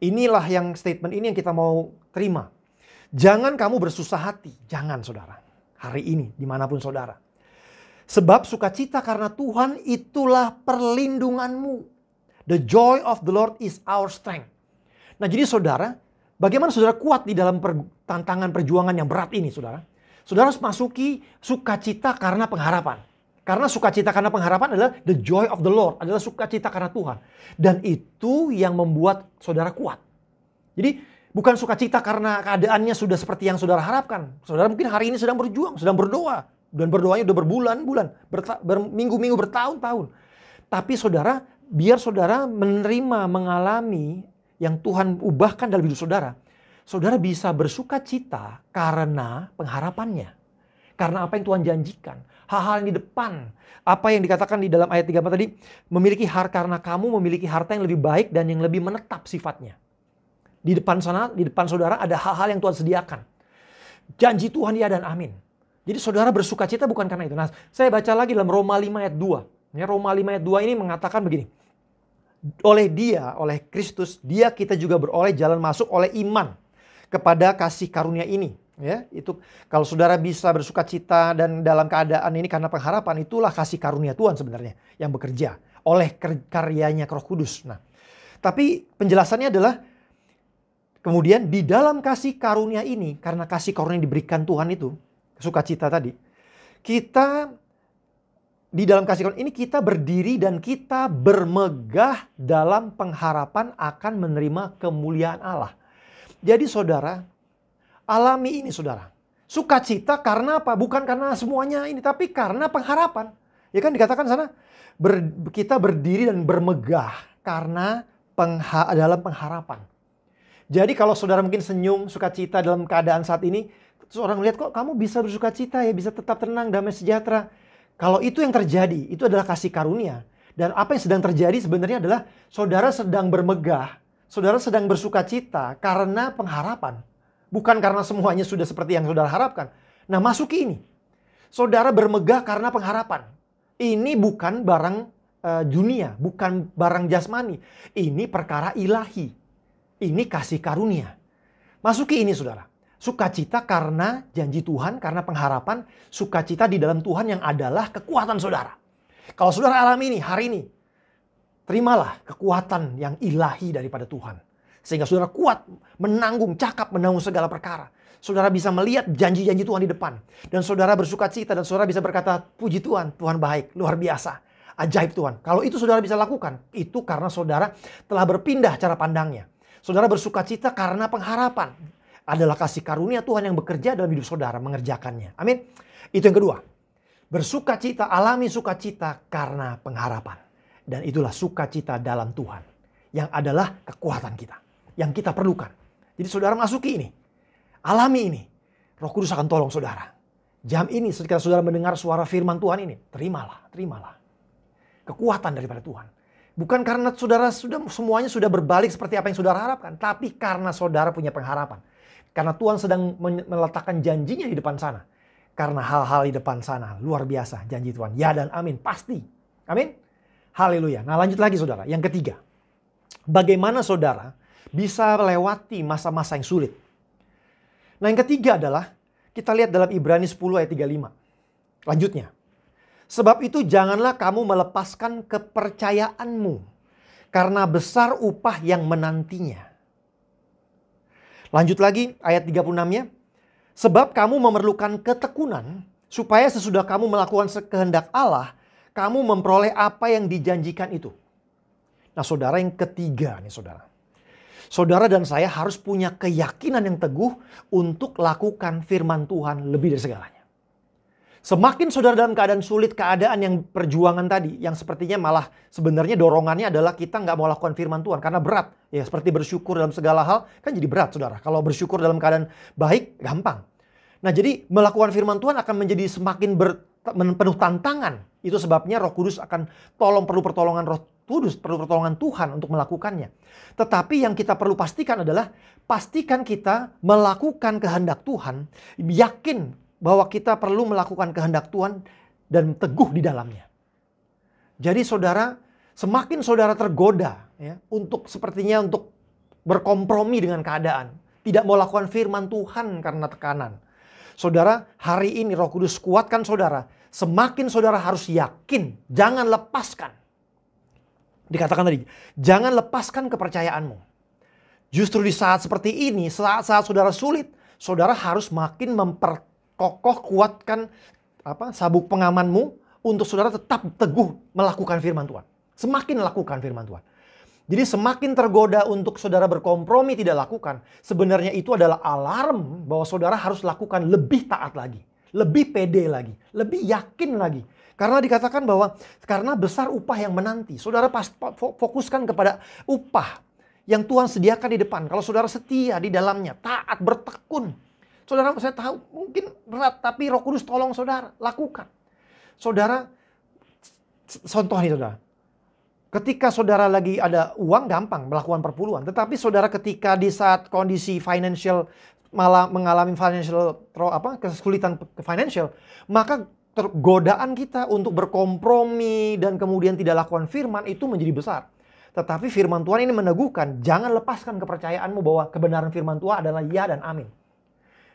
Inilah yang statement ini yang kita mau terima. Jangan kamu bersusah hati. Jangan saudara. Hari ini dimanapun saudara. Sebab sukacita karena Tuhan itulah perlindunganmu. The joy of the Lord is our strength. Nah, jadi saudara, bagaimana saudara kuat di dalam tantangan perjuangan yang berat ini, saudara? Saudara harus masuki sukacita karena pengharapan. Karena sukacita karena pengharapan adalah the joy of the Lord, adalah sukacita karena Tuhan. Dan itu yang membuat saudara kuat. Jadi bukan sukacita karena keadaannya sudah seperti yang saudara harapkan. Saudara mungkin hari ini sedang berjuang, sedang berdoa. Dan berdoanya udah berbulan-bulan, berminggu-minggu, bertahun-tahun. Tapi saudara, biar saudara menerima, mengalami yang Tuhan ubahkan dalam hidup saudara. Saudara bisa bersuka cita karena pengharapannya. Karena apa yang Tuhan janjikan. Hal-hal yang di depan. Apa yang dikatakan di dalam ayat 34 tadi. Karena kamu memiliki harta yang lebih baik dan yang lebih menetap sifatnya. Di depan sana, di depan saudara ada hal-hal yang Tuhan sediakan. Janji Tuhan ya dan amin. Jadi saudara bersuka cita bukan karena itu. Nah, saya baca lagi dalam Roma 5 ayat 2. Ya, Roma 5 ayat 2 ini mengatakan begini. Oleh dia, oleh Kristus, dia kita juga beroleh jalan masuk oleh iman kepada kasih karunia ini. Ya, itu kalau saudara bisa bersuka cita dan dalam keadaan ini karena pengharapan, itulah kasih karunia Tuhan sebenarnya yang bekerja oleh karyanya Roh Kudus. Nah, tapi penjelasannya adalah kemudian di dalam kasih karunia ini, karena kasih karunia yang diberikan Tuhan itu, sukacita tadi, kita di dalam kasih karunia ini kita berdiri dan kita bermegah dalam pengharapan akan menerima kemuliaan Allah. Jadi saudara, alami ini saudara. Sukacita karena apa? Bukan karena semuanya ini, tapi karena pengharapan. Ya kan dikatakan sana, kita berdiri dan bermegah karena dalam pengharapan. Jadi kalau saudara mungkin senyum, sukacita dalam keadaan saat ini, terus orang melihat kok kamu bisa bersukacita ya, bisa tetap tenang, damai sejahtera. Kalau itu yang terjadi, itu adalah kasih karunia. Dan apa yang sedang terjadi sebenarnya adalah saudara sedang bermegah, saudara sedang bersukacita karena pengharapan. Bukan karena semuanya sudah seperti yang saudara harapkan. Nah, masuki ini. Saudara bermegah karena pengharapan. Ini bukan barang dunia, bukan barang jasmani. Ini perkara ilahi. Ini kasih karunia. Masuki ini saudara. Sukacita karena janji Tuhan, karena pengharapan. Sukacita di dalam Tuhan yang adalah kekuatan saudara. Kalau saudara alami ini, hari ini, terimalah kekuatan yang ilahi daripada Tuhan. Sehingga saudara kuat menanggung, cakap menanggung segala perkara. Saudara bisa melihat janji-janji Tuhan di depan. Dan saudara bersukacita dan saudara bisa berkata, puji Tuhan, Tuhan baik, luar biasa. Ajaib Tuhan. Kalau itu saudara bisa lakukan, itu karena saudara telah berpindah cara pandangnya. Saudara bersukacita karena pengharapan. Adalah kasih karunia Tuhan yang bekerja dalam hidup saudara mengerjakannya. Amin. Itu yang kedua. Bersukacita, alami sukacita karena pengharapan. Dan itulah sukacita dalam Tuhan. Yang adalah kekuatan kita. Yang kita perlukan. Jadi saudara masuki ini. Alami ini. Roh Kudus akan tolong saudara. Jam ini ketika saudara mendengar suara firman Tuhan ini, terimalah. Kekuatan daripada Tuhan. Bukan karena saudara semuanya sudah berbalik seperti apa yang saudara harapkan, tapi karena saudara punya pengharapan. Karena Tuhan sedang meletakkan janjinya di depan sana. Karena hal-hal di depan sana luar biasa janji Tuhan. Ya dan amin, pasti. Amin. Haleluya. Nah, lanjut lagi saudara. Yang ketiga, bagaimana saudara bisa melewati masa-masa yang sulit? Nah, yang ketiga adalah kita lihat dalam Ibrani 10 ayat 35. Lanjutnya. Sebab itu janganlah kamu melepaskan kepercayaanmu, karena besar upah yang menantinya. Lanjut lagi ayat 36-nya. Sebab kamu memerlukan ketekunan, supaya sesudah kamu melakukan kehendak Allah, kamu memperoleh apa yang dijanjikan itu. Nah saudara, yang ketiga nih saudara. Saudara dan saya harus punya keyakinan yang teguh untuk lakukan firman Tuhan lebih dari segalanya. Semakin saudara dalam keadaan sulit, keadaan yang perjuangan tadi, yang sepertinya malah sebenarnya dorongannya adalah kita nggak mau lakukan firman Tuhan karena berat. Ya seperti bersyukur dalam segala hal kan jadi berat saudara. Kalau bersyukur dalam keadaan baik gampang. Nah jadi melakukan firman Tuhan akan menjadi semakin penuh tantangan. Itu sebabnya Roh Kudus akan perlu pertolongan Roh Kudus, perlu pertolongan Tuhan untuk melakukannya. Tetapi yang kita perlu pastikan adalah pastikan kita melakukan kehendak Tuhan, yakin bahwa kita perlu melakukan kehendak Tuhan dan teguh di dalamnya. Jadi saudara, semakin saudara tergoda ya, untuk berkompromi dengan keadaan, tidak mau lakukan firman Tuhan karena tekanan. Saudara, hari ini Roh Kudus kuatkan saudara, semakin saudara harus yakin, jangan lepaskan. Dikatakan tadi, jangan lepaskan kepercayaanmu. Justru di saat seperti ini, saat saudara sulit, saudara harus makin kuatkan sabuk pengamanmu untuk saudara tetap teguh melakukan firman Tuhan. Semakin lakukan firman Tuhan. Jadi semakin tergoda untuk saudara berkompromi tidak lakukan, sebenarnya itu adalah alarm bahwa saudara harus lakukan lebih taat lagi, lebih pede lagi, lebih yakin lagi. Karena dikatakan bahwa karena besar upah yang menanti. Saudara fokuskan kepada upah yang Tuhan sediakan di depan. Kalau saudara setia di dalamnya, taat, bertekun. Saudara, saya tahu mungkin berat, tapi Roh Kudus tolong saudara, lakukan. Saudara, contoh nih saudara. Ketika saudara lagi ada uang, gampang melakukan perpuluhan. Tetapi saudara ketika di saat kondisi financial, malah mengalami kesulitan financial, maka godaan kita untuk berkompromi dan kemudian tidak lakukan firman itu menjadi besar. Tetapi firman Tuhan ini meneguhkan, jangan lepaskan kepercayaanmu bahwa kebenaran firman Tuhan adalah ya dan amin.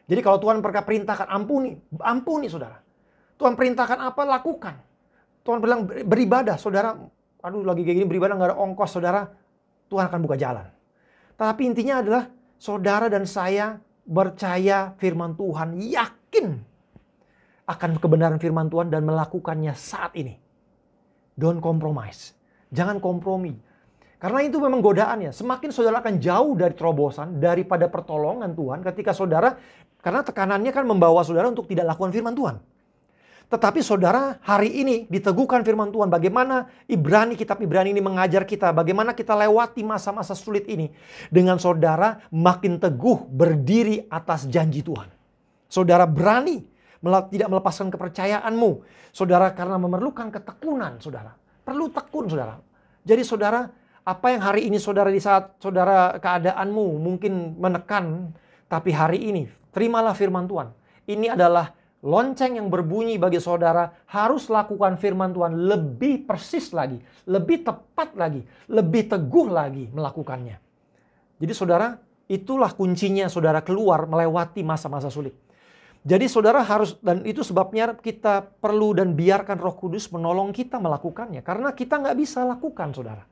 Jadi kalau Tuhan perintahkan ampuni saudara. Tuhan perintahkan apa, lakukan. Tuhan bilang beribadah, saudara. Aduh lagi kayak gini beribadah gak ada ongkos, saudara. Tuhan akan buka jalan. Tapi intinya adalah saudara dan saya percaya firman Tuhan, yakin akan kebenaran firman Tuhan dan melakukannya saat ini. Don't compromise. Jangan kompromi. Karena itu memang godaannya. Semakin saudara akan jauh dari terobosan, daripada pertolongan Tuhan ketika saudara, karena tekanannya kan membawa saudara untuk tidak lakukan firman Tuhan. Tetapi saudara hari ini diteguhkan firman Tuhan. Bagaimana kitab Ibrani ini mengajar kita. Bagaimana kita lewati masa-masa sulit ini. Dengan saudara makin teguh berdiri atas janji Tuhan. Saudara berani tidak melepaskan kepercayaanmu. Saudara karena memerlukan ketekunan saudara. Perlu tekun saudara. Jadi saudara, apa yang hari ini saudara di saat saudara keadaanmu mungkin menekan. Tapi hari ini terimalah firman Tuhan. Ini adalah lonceng yang berbunyi bagi saudara, harus lakukan firman Tuhan lebih persis lagi, lebih tepat lagi, lebih teguh lagi melakukannya. Jadi saudara, itulah kuncinya saudara keluar melewati masa-masa sulit. Jadi saudara harus, dan itu sebabnya kita perlu dan biarkan Roh Kudus menolong kita melakukannya. Karena kita nggak bisa lakukan saudara.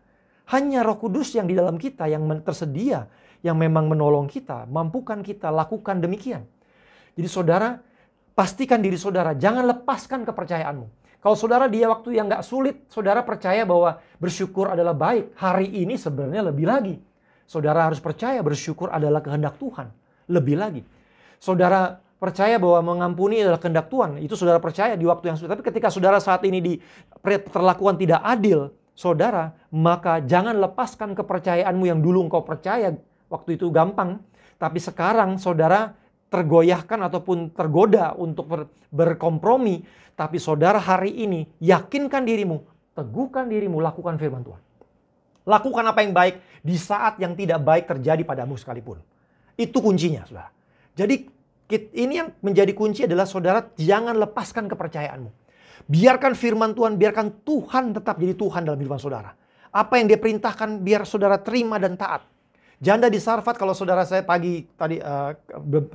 Hanya Roh Kudus yang di dalam kita yang tersedia, yang memang menolong kita, mampukan kita lakukan demikian. Jadi saudara, pastikan diri saudara, jangan lepaskan kepercayaanmu. Kalau saudara dia waktu yang gak sulit, saudara percaya bahwa bersyukur adalah baik. Hari ini sebenarnya lebih lagi. Saudara harus percaya bersyukur adalah kehendak Tuhan. Lebih lagi. Saudara percaya bahwa mengampuni adalah kehendak Tuhan. Itu saudara percaya di waktu yang sulit. Tapi ketika saudara saat ini diperlakukan tidak adil, saudara, maka jangan lepaskan kepercayaanmu yang dulu engkau percaya. Waktu itu gampang. Tapi sekarang saudara tergoyahkan ataupun tergoda untuk berkompromi. Tapi saudara hari ini yakinkan dirimu, teguhkan dirimu, lakukan firman Tuhan. Lakukan apa yang baik di saat yang tidak baik terjadi padamu sekalipun. Itu kuncinya, saudara. Jadi ini yang menjadi kunci adalah saudara jangan lepaskan kepercayaanmu. Biarkan firman Tuhan, biarkan Tuhan tetap jadi Tuhan dalam kehidupan saudara. Apa yang dia perintahkan biar saudara terima dan taat. Janda di Sarfat, kalau saudara saya pagi tadi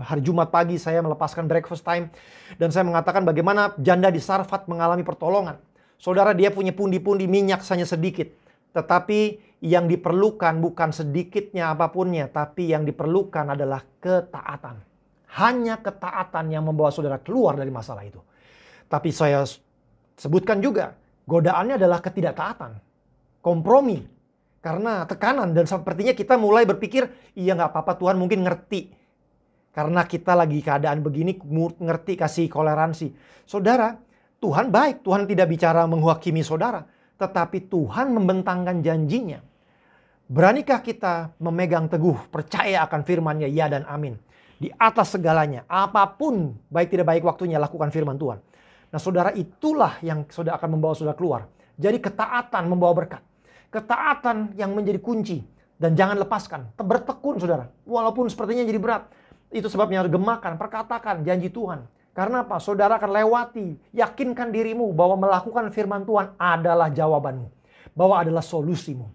hari Jumat pagi saya melepaskan breakfast time dan saya mengatakan bagaimana janda di Sarfat mengalami pertolongan. Saudara, dia punya pundi-pundi minyak hanya sedikit, tetapi yang diperlukan bukan sedikitnya apapunnya, tapi yang diperlukan adalah ketaatan. Hanya ketaatan yang membawa saudara keluar dari masalah itu. Tapi saya sebutkan juga godaannya adalah ketidaktaatan, kompromi. Karena tekanan dan sepertinya kita mulai berpikir, iya nggak apa-apa Tuhan mungkin ngerti. Karena kita lagi keadaan begini ngerti, kasih toleransi. Saudara, Tuhan baik, Tuhan tidak bicara menghakimi saudara. Tetapi Tuhan membentangkan janjinya. Beranikah kita memegang teguh, percaya akan firman-Nya, ya dan amin. Di atas segalanya, apapun baik tidak baik waktunya, lakukan firman Tuhan. Nah saudara, itulah yang saudara akan membawa saudara keluar. Jadi ketaatan membawa berkat. Ketaatan yang menjadi kunci. Dan jangan lepaskan. Bertekun saudara. Walaupun sepertinya jadi berat. Itu sebabnya harus gemakan, perkatakan janji Tuhan. Karena apa? Saudara akan lewati. Yakinkan dirimu bahwa melakukan firman Tuhan adalah jawabanmu. Bahwa adalah solusimu.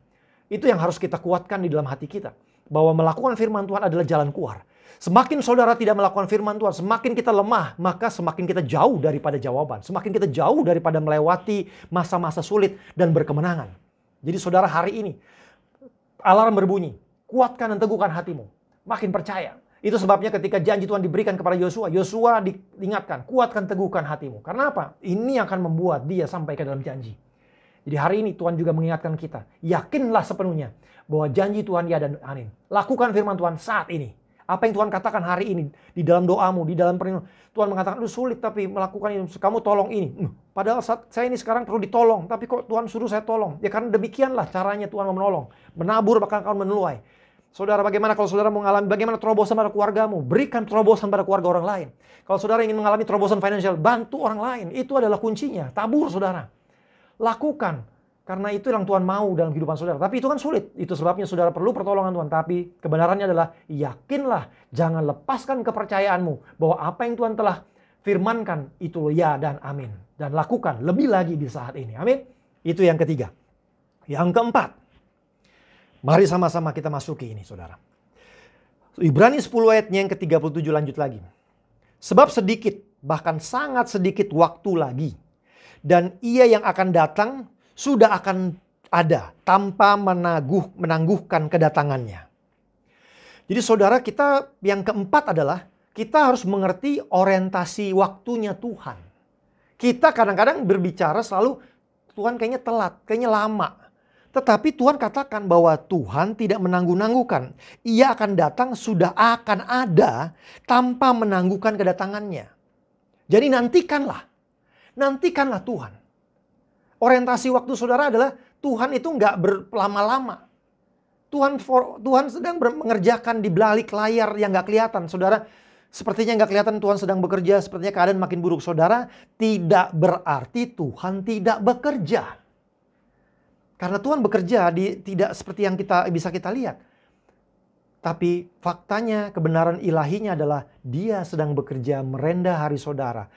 Itu yang harus kita kuatkan di dalam hati kita. Bahwa melakukan firman Tuhan adalah jalan keluar. Semakin saudara tidak melakukan firman Tuhan, semakin kita lemah, maka semakin kita jauh daripada jawaban. Semakin kita jauh daripada melewati masa-masa sulit dan berkemenangan. Jadi saudara, hari ini alarm berbunyi. Kuatkan dan teguhkan hatimu. Makin percaya. Itu sebabnya ketika janji Tuhan diberikan kepada Yosua, Yosua diingatkan, kuatkan teguhkan hatimu. Karena apa? Ini akan membuat dia sampai ke dalam janji. Jadi hari ini Tuhan juga mengingatkan kita. Yakinlah sepenuhnya bahwa janji Tuhan ya dan amin. Lakukan firman Tuhan saat ini. Apa yang Tuhan katakan hari ini di dalam doamu, di dalam perlindungan. Tuhan mengatakan, lu sulit tapi melakukan ini. Kamu tolong ini. Padahal saya ini sekarang perlu ditolong. Tapi kok Tuhan suruh saya tolong? Ya karena demikianlah caranya Tuhan mau menolong. Menabur bahkan kau menuai. Saudara, bagaimana kalau saudara mengalami, bagaimana terobosan pada keluargamu? Berikan terobosan pada keluarga orang lain. Kalau saudara ingin mengalami terobosan finansial, bantu orang lain. Itu adalah kuncinya. Tabur saudara. Lakukan. Karena itu yang Tuhan mau dalam kehidupan saudara. Tapi itu kan sulit. Itu sebabnya saudara perlu pertolongan Tuhan. Tapi kebenarannya adalah yakinlah. Jangan lepaskan kepercayaanmu. Bahwa apa yang Tuhan telah firmankan itu ya dan amin. Dan lakukan lebih lagi di saat ini. Amin. Itu yang ketiga. Yang keempat. Mari sama-sama kita masuki ini saudara. Ibrani 10 ayatnya yang ke-37 lanjut lagi. Sebab sedikit, bahkan sangat sedikit waktu lagi. Dan ia yang akan datang sudah akan ada tanpa menangguhkan kedatangannya. Jadi saudara, kita yang keempat adalah kita harus mengerti orientasi waktunya Tuhan. Kita kadang-kadang berbicara selalu Tuhan kayaknya telat, kayaknya lama. Tetapi Tuhan katakan bahwa Tuhan tidak menangguh-nangguhkan. Ia akan datang sudah akan ada tanpa menangguhkan kedatangannya. Jadi nantikanlah. Nantikanlah Tuhan. Orientasi waktu saudara adalah Tuhan itu nggak berlama-lama. Tuhan sedang mengerjakan di balik layar yang nggak kelihatan. Saudara, sepertinya nggak kelihatan Tuhan sedang bekerja. Sepertinya keadaan makin buruk. Saudara, tidak berarti Tuhan tidak bekerja. Karena Tuhan bekerja tidak seperti yang bisa kita lihat. Tapi faktanya, kebenaran ilahinya adalah Dia sedang bekerja merendah hari saudara.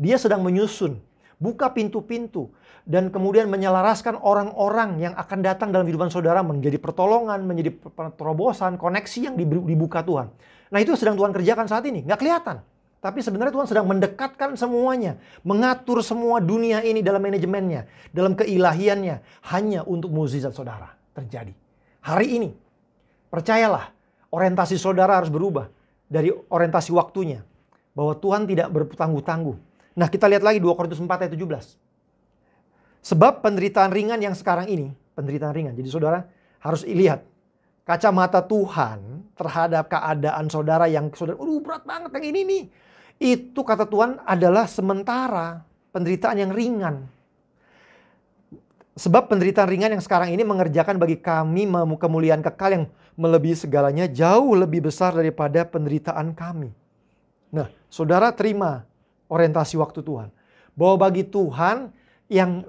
Dia sedang menyusun, buka pintu-pintu. Dan kemudian menyelaraskan orang-orang yang akan datang dalam kehidupan saudara menjadi pertolongan, menjadi terobosan, koneksi yang dibuka Tuhan. Nah itu sedang Tuhan kerjakan saat ini. Nggak kelihatan. Tapi sebenarnya Tuhan sedang mendekatkan semuanya. Mengatur semua dunia ini dalam manajemennya. Dalam keilahiannya. Hanya untuk mukjizat saudara terjadi. Hari ini. Percayalah. Orientasi saudara harus berubah. Dari orientasi waktunya. Bahwa Tuhan tidak bertangguh-tangguh. Nah kita lihat lagi 2 Korintus 4 ayat 17. Sebab penderitaan ringan yang sekarang ini. Penderitaan ringan. Jadi saudara harus lihat. Kacamata Tuhan terhadap keadaan saudara yang saudara, berat banget yang ini nih. Itu kata Tuhan adalah sementara, penderitaan yang ringan. Sebab penderitaan ringan yang sekarang ini mengerjakan bagi kami kemuliaan kekal yang melebihi segalanya, jauh lebih besar daripada penderitaan kami. Nah, saudara terima orientasi waktu Tuhan. Bahwa bagi Tuhan,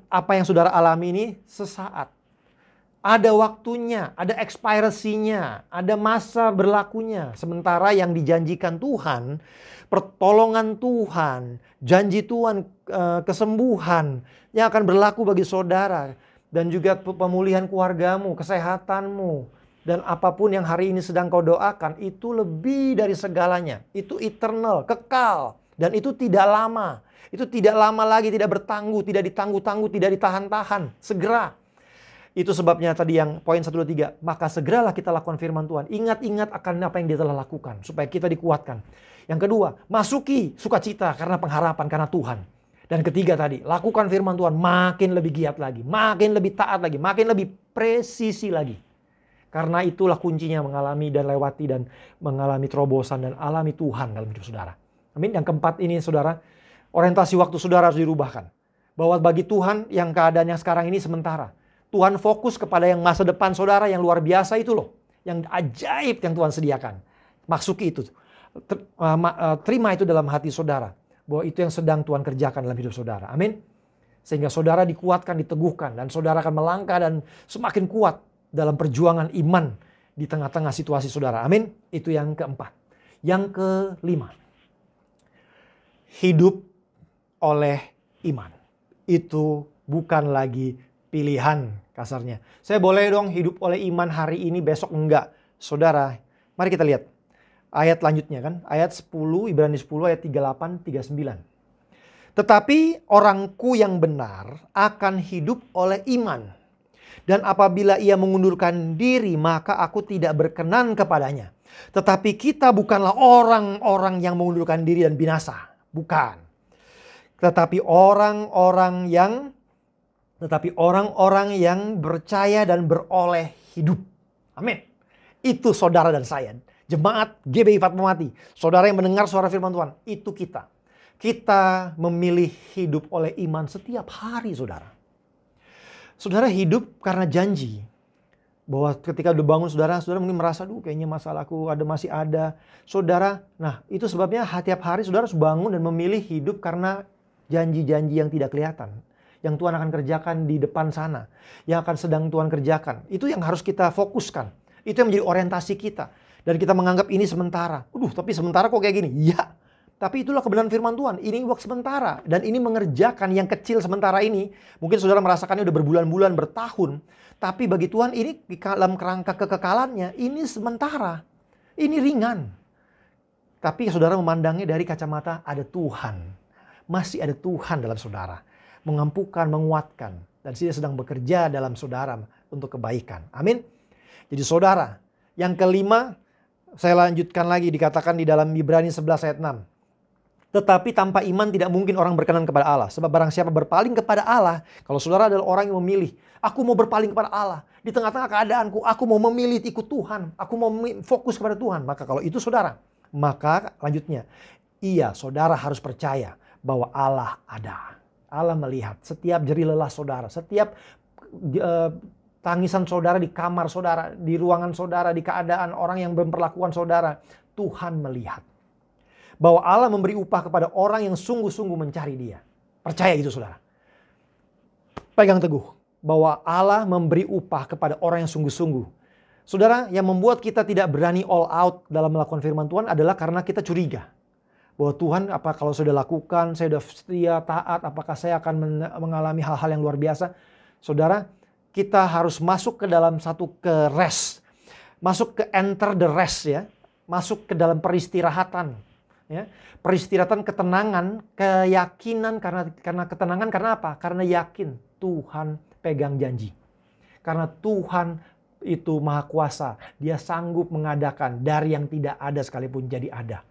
apa yang saudara alami ini sesaat. Ada waktunya, ada expirasinya, ada masa berlakunya. Sementara yang dijanjikan Tuhan, pertolongan Tuhan, janji Tuhan, kesembuhan yang akan berlaku bagi saudara. Dan juga pemulihan keluargamu, kesehatanmu. Dan apapun yang hari ini sedang kau doakan, itu lebih dari segalanya. Itu eternal, kekal. Dan itu tidak lama. Itu tidak lama lagi, tidak bertangguh, tidak ditangguh-tangguh, tidak ditahan-tahan. Segera. Itu sebabnya tadi yang poin 1, 2, 3. Maka segeralah kita lakukan firman Tuhan. Ingat-ingat akan apa yang dia telah lakukan. Supaya kita dikuatkan. Yang kedua, masuki sukacita karena pengharapan, karena Tuhan. Dan ketiga tadi, lakukan firman Tuhan makin lebih giat lagi. Makin lebih taat lagi. Makin lebih presisi lagi. Karena itulah kuncinya mengalami dan lewati dan mengalami terobosan dan alami Tuhan dalam hidup saudara. Amin. Yang keempat ini saudara, orientasi waktu saudara harus dirubahkan. Bahwa bagi Tuhan yang keadaan yang sekarang ini sementara. Tuhan fokus kepada yang masa depan saudara yang luar biasa itu loh. Yang ajaib yang Tuhan sediakan. Masuki itu. Terima itu dalam hati saudara. Bahwa itu yang sedang Tuhan kerjakan dalam hidup saudara. Amin. Sehingga saudara dikuatkan, diteguhkan. Dan saudara akan melangkah dan semakin kuat dalam perjuangan iman di tengah-tengah situasi saudara. Amin. Itu yang keempat. Yang kelima. Hidup oleh iman. Itu bukan lagi pilihan kasarnya. Saya boleh dong hidup oleh iman hari ini, besok enggak. Saudara, mari kita lihat ayat lanjutnya kan. Ayat 10, Ibrani 10 ayat 38, 39. Tetapi orangku yang benar akan hidup oleh iman. Dan apabila ia mengundurkan diri, maka aku tidak berkenan kepadanya. Tetapi kita bukanlah orang-orang yang mengundurkan diri dan binasa. Bukan. Tetapi orang-orang yang percaya dan beroleh hidup. Amin. Itu saudara dan saya. Jemaat GBI Fatmawati. Saudara yang mendengar suara firman Tuhan. Itu kita. Kita memilih hidup oleh iman setiap hari saudara. Saudara hidup karena janji. Bahwa ketika udah bangun saudara mungkin merasa, kayaknya masalahku masih ada. Saudara, nah itu sebabnya setiap hari saudara harus bangun dan memilih hidup karena janji-janji yang tidak kelihatan. Yang Tuhan akan kerjakan di depan sana. Yang akan sedang Tuhan kerjakan. Itu yang harus kita fokuskan. Itu yang menjadi orientasi kita. Dan kita menganggap ini sementara. Tapi sementara kok kayak gini? Ya. Tapi itulah kebenaran firman Tuhan. Ini waktu sementara. Dan ini mengerjakan yang kecil sementara ini. Mungkin saudara merasakannya udah berbulan-bulan, bertahun. Tapi bagi Tuhan ini dalam kerangka kekekalannya. Ini sementara. Ini ringan. Tapi saudara memandangnya dari kacamata ada Tuhan. Masih ada Tuhan dalam saudara. Mengampukan, menguatkan. Dan dia sedang bekerja dalam saudara untuk kebaikan. Amin. Jadi saudara, yang kelima, saya lanjutkan lagi dikatakan di dalam Ibrani 11 ayat 6. Tetapi tanpa iman tidak mungkin orang berkenan kepada Allah. Sebab barang siapa berpaling kepada Allah, kalau saudara adalah orang yang memilih, aku mau berpaling kepada Allah. Di tengah-tengah keadaanku, aku mau memilih ikut Tuhan. Aku mau fokus kepada Tuhan. Maka kalau itu saudara, maka lanjutnya, saudara harus percaya bahwa Allah ada. Allah melihat setiap jerih lelah saudara, setiap tangisan saudara di kamar saudara, di ruangan saudara, di keadaan orang yang memperlakukan saudara. Tuhan melihat. Bahwa Allah memberi upah kepada orang yang sungguh-sungguh mencari dia. Percaya itu saudara. Pegang teguh. Bahwa Allah memberi upah kepada orang yang sungguh-sungguh. Saudara, yang membuat kita tidak berani all out dalam melakukan firman Tuhan adalah karena kita curiga. Bahwa Tuhan, apa kalau saya sudah lakukan, saya sudah setia, taat, apakah saya akan mengalami hal-hal yang luar biasa? Saudara, kita harus masuk ke dalam satu rest. Masuk ke enter the rest ya. Masuk ke dalam peristirahatan. Ya. Peristirahatan, ketenangan, keyakinan. Karena ketenangan, karena apa? Karena yakin Tuhan pegang janji. Karena Tuhan itu maha kuasa. Dia sanggup mengadakan dari yang tidak ada sekalipun jadi ada.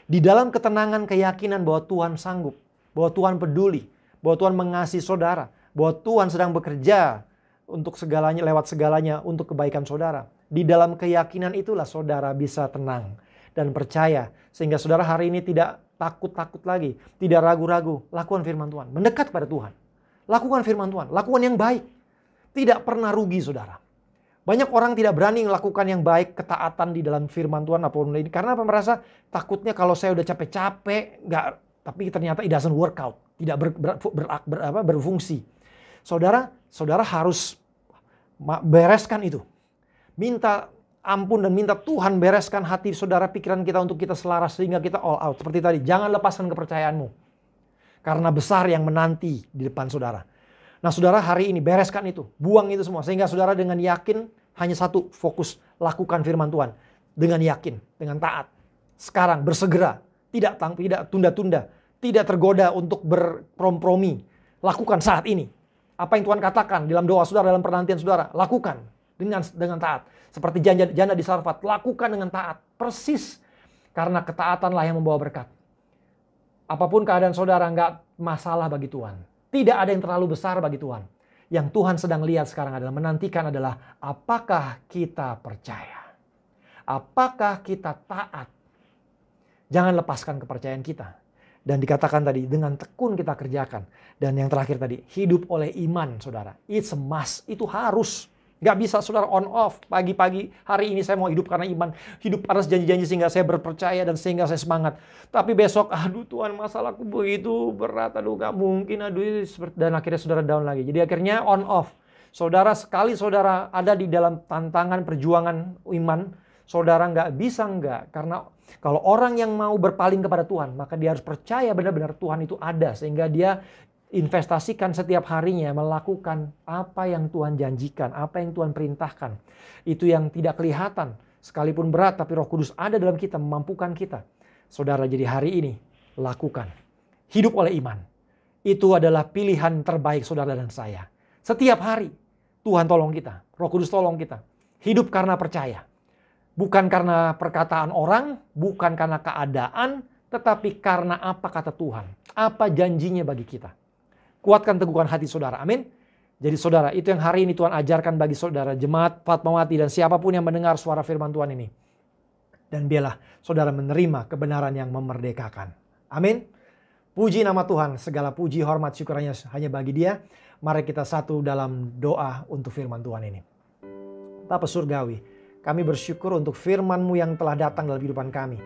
Di dalam ketenangan, keyakinan bahwa Tuhan sanggup, bahwa Tuhan peduli, bahwa Tuhan mengasihi saudara, bahwa Tuhan sedang bekerja untuk segalanya, lewat segalanya untuk kebaikan saudara. Di dalam keyakinan itulah saudara bisa tenang dan percaya. Sehingga saudara hari ini tidak takut-takut lagi, tidak ragu-ragu. Lakukan firman Tuhan, mendekat pada Tuhan. Lakukan firman Tuhan, lakukan yang baik. Tidak pernah rugi saudara. Banyak orang tidak berani melakukan yang baik, ketaatan di dalam firman Tuhan apapun ini. Karena apa? Merasa takutnya kalau saya udah capek-capek, tapi ternyata it doesn't work out. Tidak berfungsi. Saudara harus bereskan itu. Minta ampun dan minta Tuhan bereskan hati saudara, pikiran kita untuk kita selaras sehingga kita all out. Seperti tadi, jangan lepaskan kepercayaanmu. Karena besar yang menanti di depan saudara. Nah saudara, hari ini bereskan itu. Buang itu semua. Sehingga saudara dengan yakin hanya satu fokus. Lakukan firman Tuhan. Dengan yakin. Dengan taat. Sekarang bersegera. Tidak tunda-tunda. Tidak tergoda untuk berkompromi. Lakukan saat ini. Apa yang Tuhan katakan dalam doa saudara, dalam penantian saudara. Lakukan dengan taat. Seperti janda di Sarfat, lakukan dengan taat. Persis. Karena ketaatanlah yang membawa berkat. Apapun keadaan saudara, nggak masalah bagi Tuhan. Tidak ada yang terlalu besar bagi Tuhan. Yang Tuhan sedang lihat sekarang adalah, menantikan adalah, apakah kita percaya? Apakah kita taat? Jangan lepaskan kepercayaan kita. Dan dikatakan tadi, dengan tekun kita kerjakan. Dan yang terakhir tadi, hidup oleh iman saudara. It's a must, itu harus. Gak bisa saudara on off. Pagi-pagi hari ini saya mau hidup karena iman. Hidup atas janji-janji sehingga saya berpercaya dan sehingga saya semangat. Tapi besok, aduh Tuhan masalahku begitu berat. Aduh gak mungkin. Aduh. Dan akhirnya saudara down lagi. Jadi akhirnya on off. Saudara, sekali saudara ada di dalam tantangan perjuangan iman, saudara gak bisa enggak. Karena kalau orang yang mau berpaling kepada Tuhan, maka dia harus percaya benar-benar Tuhan itu ada. Sehingga dia investasikan setiap harinya melakukan apa yang Tuhan janjikan, apa yang Tuhan perintahkan. Itu yang tidak kelihatan, sekalipun berat, tapi Roh Kudus ada dalam kita, memampukan kita. Saudara, jadi hari ini lakukan. Hidup oleh iman. Itu adalah pilihan terbaik saudara dan saya. Setiap hari Tuhan tolong kita, Roh Kudus tolong kita. Hidup karena percaya. Bukan karena perkataan orang, bukan karena keadaan, tetapi karena apa kata Tuhan. Apa janjinya bagi kita. Kuatkan teguhkan hati saudara. Amin. Jadi saudara, itu yang hari ini Tuhan ajarkan bagi saudara, jemaat Fatmawati dan siapapun yang mendengar suara firman Tuhan ini. Dan biarlah saudara menerima kebenaran yang memerdekakan. Amin. Puji nama Tuhan, segala puji, hormat, syukurnya hanya bagi Dia. Mari kita satu dalam doa untuk firman Tuhan ini. Bapa Surgawi, kami bersyukur untuk firman-Mu yang telah datang dalam kehidupan kami.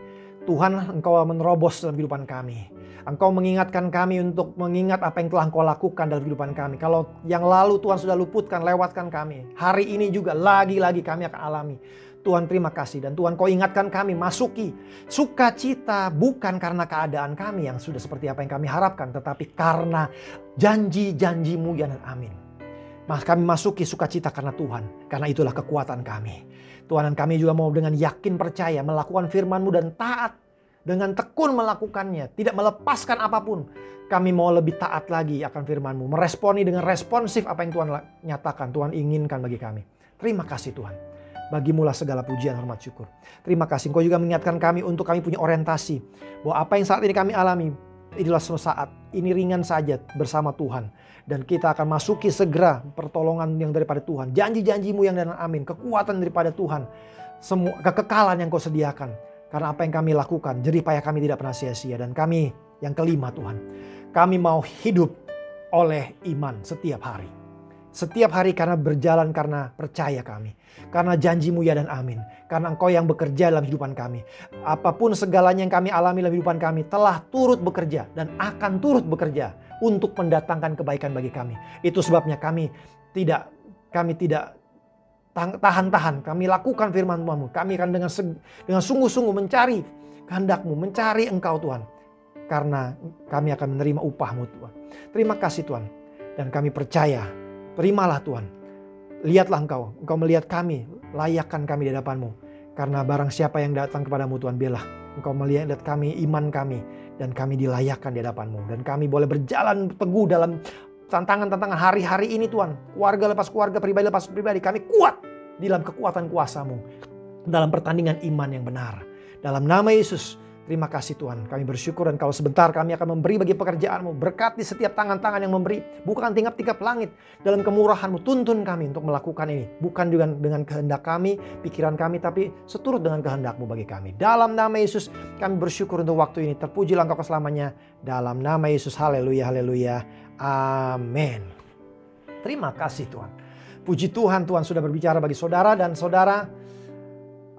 Tuhan, Engkau menerobos dalam kehidupan kami. Engkau mengingatkan kami untuk mengingat apa yang telah Engkau lakukan dalam kehidupan kami. Kalau yang lalu Tuhan sudah luputkan, lewatkan kami. Hari ini juga lagi-lagi kami akan alami. Tuhan terima kasih. Dan Tuhan Kau ingatkan kami masuki sukacita bukan karena keadaan kami yang sudah seperti apa yang kami harapkan. Tetapi karena janji-janji-Mu ya dan amin. Kami masuki sukacita karena Tuhan. Karena itulah kekuatan kami. Tuhan, dan kami juga mau dengan yakin percaya melakukan firman-Mu dan taat. Dengan tekun melakukannya. Tidak melepaskan apapun. Kami mau lebih taat lagi akan firman-Mu. Meresponi dengan responsif apa yang Tuhan nyatakan. Tuhan inginkan bagi kami. Terima kasih Tuhan. Bagimulah segala pujian, hormat, syukur. Terima kasih. Engkau juga mengingatkan kami untuk kami punya orientasi. Bahwa apa yang saat ini kami alami. Inilah sesaat. Ini ringan saja bersama Tuhan. Dan kita akan masuki segera pertolongan yang daripada Tuhan. Janji-janji-Mu yang dan amin. Kekuatan daripada Tuhan. Semua kekekalan yang Kau sediakan. Karena apa yang kami lakukan, jerih payah kami tidak pernah sia-sia. Dan kami yang kelima Tuhan, kami mau hidup oleh iman setiap hari. Setiap hari karena berjalan karena percaya kami. Karena janji-Mu ya dan amin. Karena Engkau yang bekerja dalam kehidupan kami. Apapun segalanya yang kami alami dalam kehidupan kami telah turut bekerja dan akan turut bekerja untuk mendatangkan kebaikan bagi kami. Itu sebabnya kami tidak tahan-tahan, kami lakukan firman Tuhan-Mu. Kami akan dengan sungguh-sungguh mencari kehendak-Mu, mencari Engkau Tuhan. Karena kami akan menerima upah-Mu Tuhan. Terima kasih Tuhan. Dan kami percaya, terimalah Tuhan. Lihatlah Engkau melihat kami, layakkan kami di hadapan-Mu. Karena barang siapa yang datang kepadamu Tuhan, biarlah Engkau melihat kami, iman kami. Dan kami dilayakkan di hadapan-Mu. Dan kami boleh berjalan teguh dalam tantangan-tantangan hari-hari ini Tuhan. Keluarga lepas keluarga, pribadi lepas pribadi. Kami kuat di dalam kekuatan kuasa-Mu. Dalam pertandingan iman yang benar. Dalam nama Yesus, terima kasih Tuhan. Kami bersyukur dan kalau sebentar kami akan memberi bagi pekerjaan-Mu. Berkati setiap tangan-tangan yang memberi. Bukan tingkap-tingkap langit. Dalam kemurahan-Mu, tuntun kami untuk melakukan ini. Bukan dengan kehendak kami, pikiran kami, tapi seturut dengan kehendak-Mu bagi kami. Dalam nama Yesus, kami bersyukur untuk waktu ini. Terpujilah Engkau selamanya. Dalam nama Yesus, haleluya, haleluya. Amin. Terima kasih Tuhan. Puji Tuhan, Tuhan sudah berbicara bagi saudara, dan saudara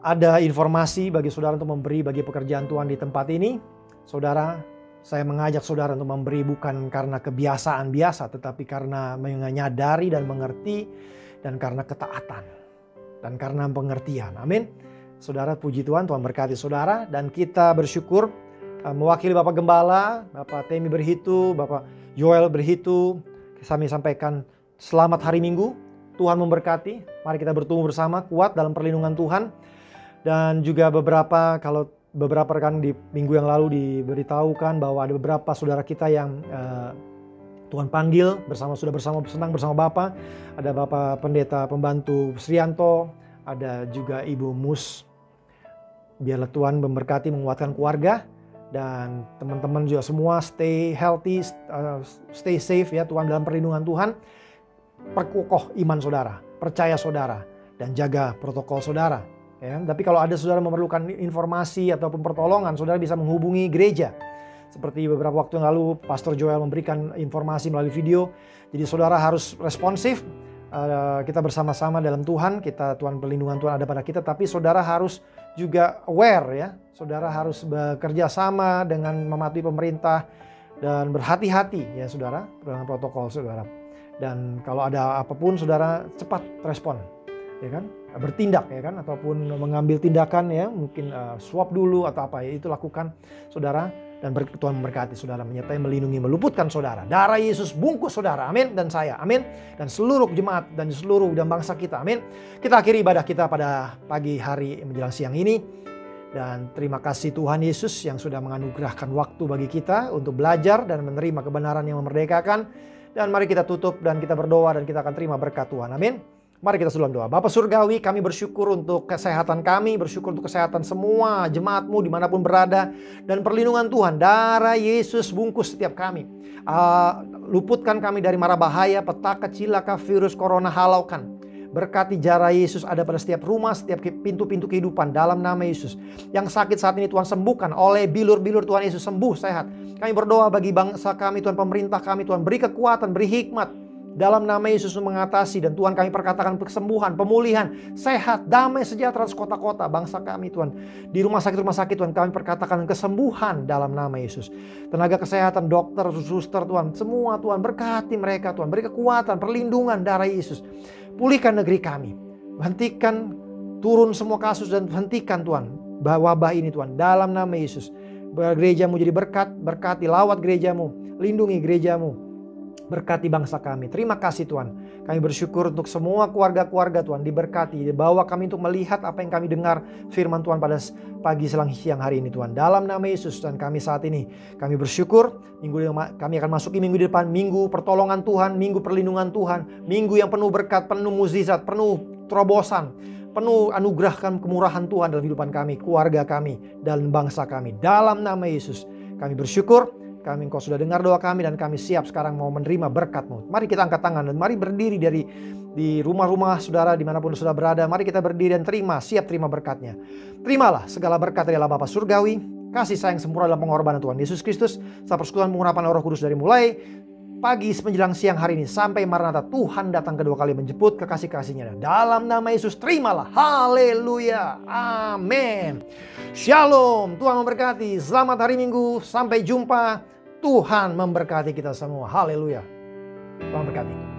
ada informasi bagi saudara untuk memberi bagi pekerjaan Tuhan di tempat ini. Saudara, saya mengajak saudara untuk memberi bukan karena kebiasaan biasa, tetapi karena menyadari dan mengerti, dan karena ketaatan, dan karena pengertian. Amin. Saudara, puji Tuhan, Tuhan berkati saudara, dan kita bersyukur mewakili Bapak Gembala, Bapak Temi Berhitu, Bapak Joel Berhitu, kami sampaikan selamat hari Minggu. Tuhan memberkati. Mari kita bertumbuh bersama, kuat dalam perlindungan Tuhan. Dan juga kalau beberapa rekan di minggu yang lalu diberitahukan bahwa ada beberapa saudara kita yang Tuhan panggil senang bersama Bapak. Ada Bapak Pendeta Pembantu Srianto, ada juga Ibu Mus. Biarlah Tuhan memberkati, menguatkan keluarga. Dan teman-teman juga semua stay healthy, stay safe ya Tuhan, dalam perlindungan Tuhan. Perkokoh iman saudara, percaya saudara, dan jaga protokol saudara. Ya, tapi kalau ada saudara memerlukan informasi ataupun pertolongan, saudara bisa menghubungi gereja. Seperti beberapa waktu yang lalu Pastor Joel memberikan informasi melalui video. Jadi saudara harus responsif. Kita bersama-sama dalam Tuhan, Tuhan perlindungan Tuhan ada pada kita. Tapi saudara harus juga aware ya. Saudara harus bekerja sama dengan mematuhi pemerintah dan berhati-hati ya saudara dengan protokol saudara. Dan kalau ada apapun saudara cepat respon, ya kan, bertindak ya kan, ataupun mengambil tindakan ya, mungkin swab dulu atau apa ya, itu lakukan saudara. Dan Tuhan memberkati saudara, menyertai, melindungi, meluputkan saudara. Darah Yesus bungkus saudara, amin. Dan saya, amin. Dan seluruh jemaat dan seluruh dan bangsa kita, amin. Kita akhiri ibadah kita pada pagi hari menjelang siang ini. Dan terima kasih Tuhan Yesus yang sudah menganugerahkan waktu bagi kita untuk belajar dan menerima kebenaran yang memerdekakan. Dan mari kita tutup dan kita berdoa dan kita akan terima berkat Tuhan. Amin. Mari kita dalam doa. Bapa Surgawi, kami bersyukur untuk kesehatan kami, bersyukur untuk kesehatan semua jemaat-Mu dimanapun berada. Dan perlindungan Tuhan, darah Yesus bungkus setiap kami. Luputkan kami dari mara bahaya, petaka, cilaka, virus, corona, halaukan. Berkati darah Yesus ada pada setiap rumah, setiap pintu-pintu kehidupan dalam nama Yesus. Yang sakit saat ini Tuhan sembuhkan oleh bilur-bilur Tuhan Yesus, sembuh, sehat. Kami berdoa bagi bangsa kami Tuhan, pemerintah kami Tuhan, beri kekuatan, beri hikmat dalam nama Yesus mengatasi. Dan Tuhan kami perkatakan kesembuhan, pemulihan, sehat, damai, sejahtera kota-kota bangsa kami Tuhan. Di rumah sakit Tuhan kami perkatakan kesembuhan dalam nama Yesus. Tenaga kesehatan, dokter, suster Tuhan, semua Tuhan berkati mereka Tuhan, beri kekuatan, perlindungan darah Yesus. Pulihkan negeri kami. Hentikan turun semua kasus dan hentikan Tuhan wabah ini Tuhan. Dalam nama Yesus. Gereja-Mu jadi berkat. Berkati, lawat gereja-Mu. Lindungi gereja-Mu. Berkati bangsa kami. Terima kasih Tuhan. Kami bersyukur untuk semua keluarga-keluarga Tuhan. Diberkati. Dibawa kami untuk melihat apa yang kami dengar firman Tuhan pada pagi siang hari ini Tuhan. Dalam nama Yesus. Dan kami saat ini kami bersyukur. Kami akan masuki minggu depan. Minggu pertolongan Tuhan. Minggu perlindungan Tuhan. Minggu yang penuh berkat. Penuh mukjizat. Penuh terobosan. Penuh anugerahkan kemurahan Tuhan dalam kehidupan kami. Keluarga kami. Dan bangsa kami. Dalam nama Yesus. Kami bersyukur. Engkau sudah dengar doa kami dan kami siap sekarang mau menerima berkat-Mu. Mari kita angkat tangan dan mari berdiri di rumah-rumah saudara dimanapun saudara berada. Mari kita berdiri dan siap terima berkat-Nya. Terimalah segala berkat dari Allah Bapa Surgawi, kasih sayang sempurna dalam pengorbanan Tuhan Yesus Kristus, serta persekutuan pengurapan Roh Kudus dari mulai pagi menjelang siang hari ini sampai Maranatha Tuhan datang kedua kali menjemput kekasih-kasihnya. Dalam nama Yesus terimalah. Haleluya. Amin. Shalom. Tuhan memberkati. Selamat hari Minggu. Sampai jumpa. Tuhan memberkati kita semua. Haleluya. Tuhan memberkati.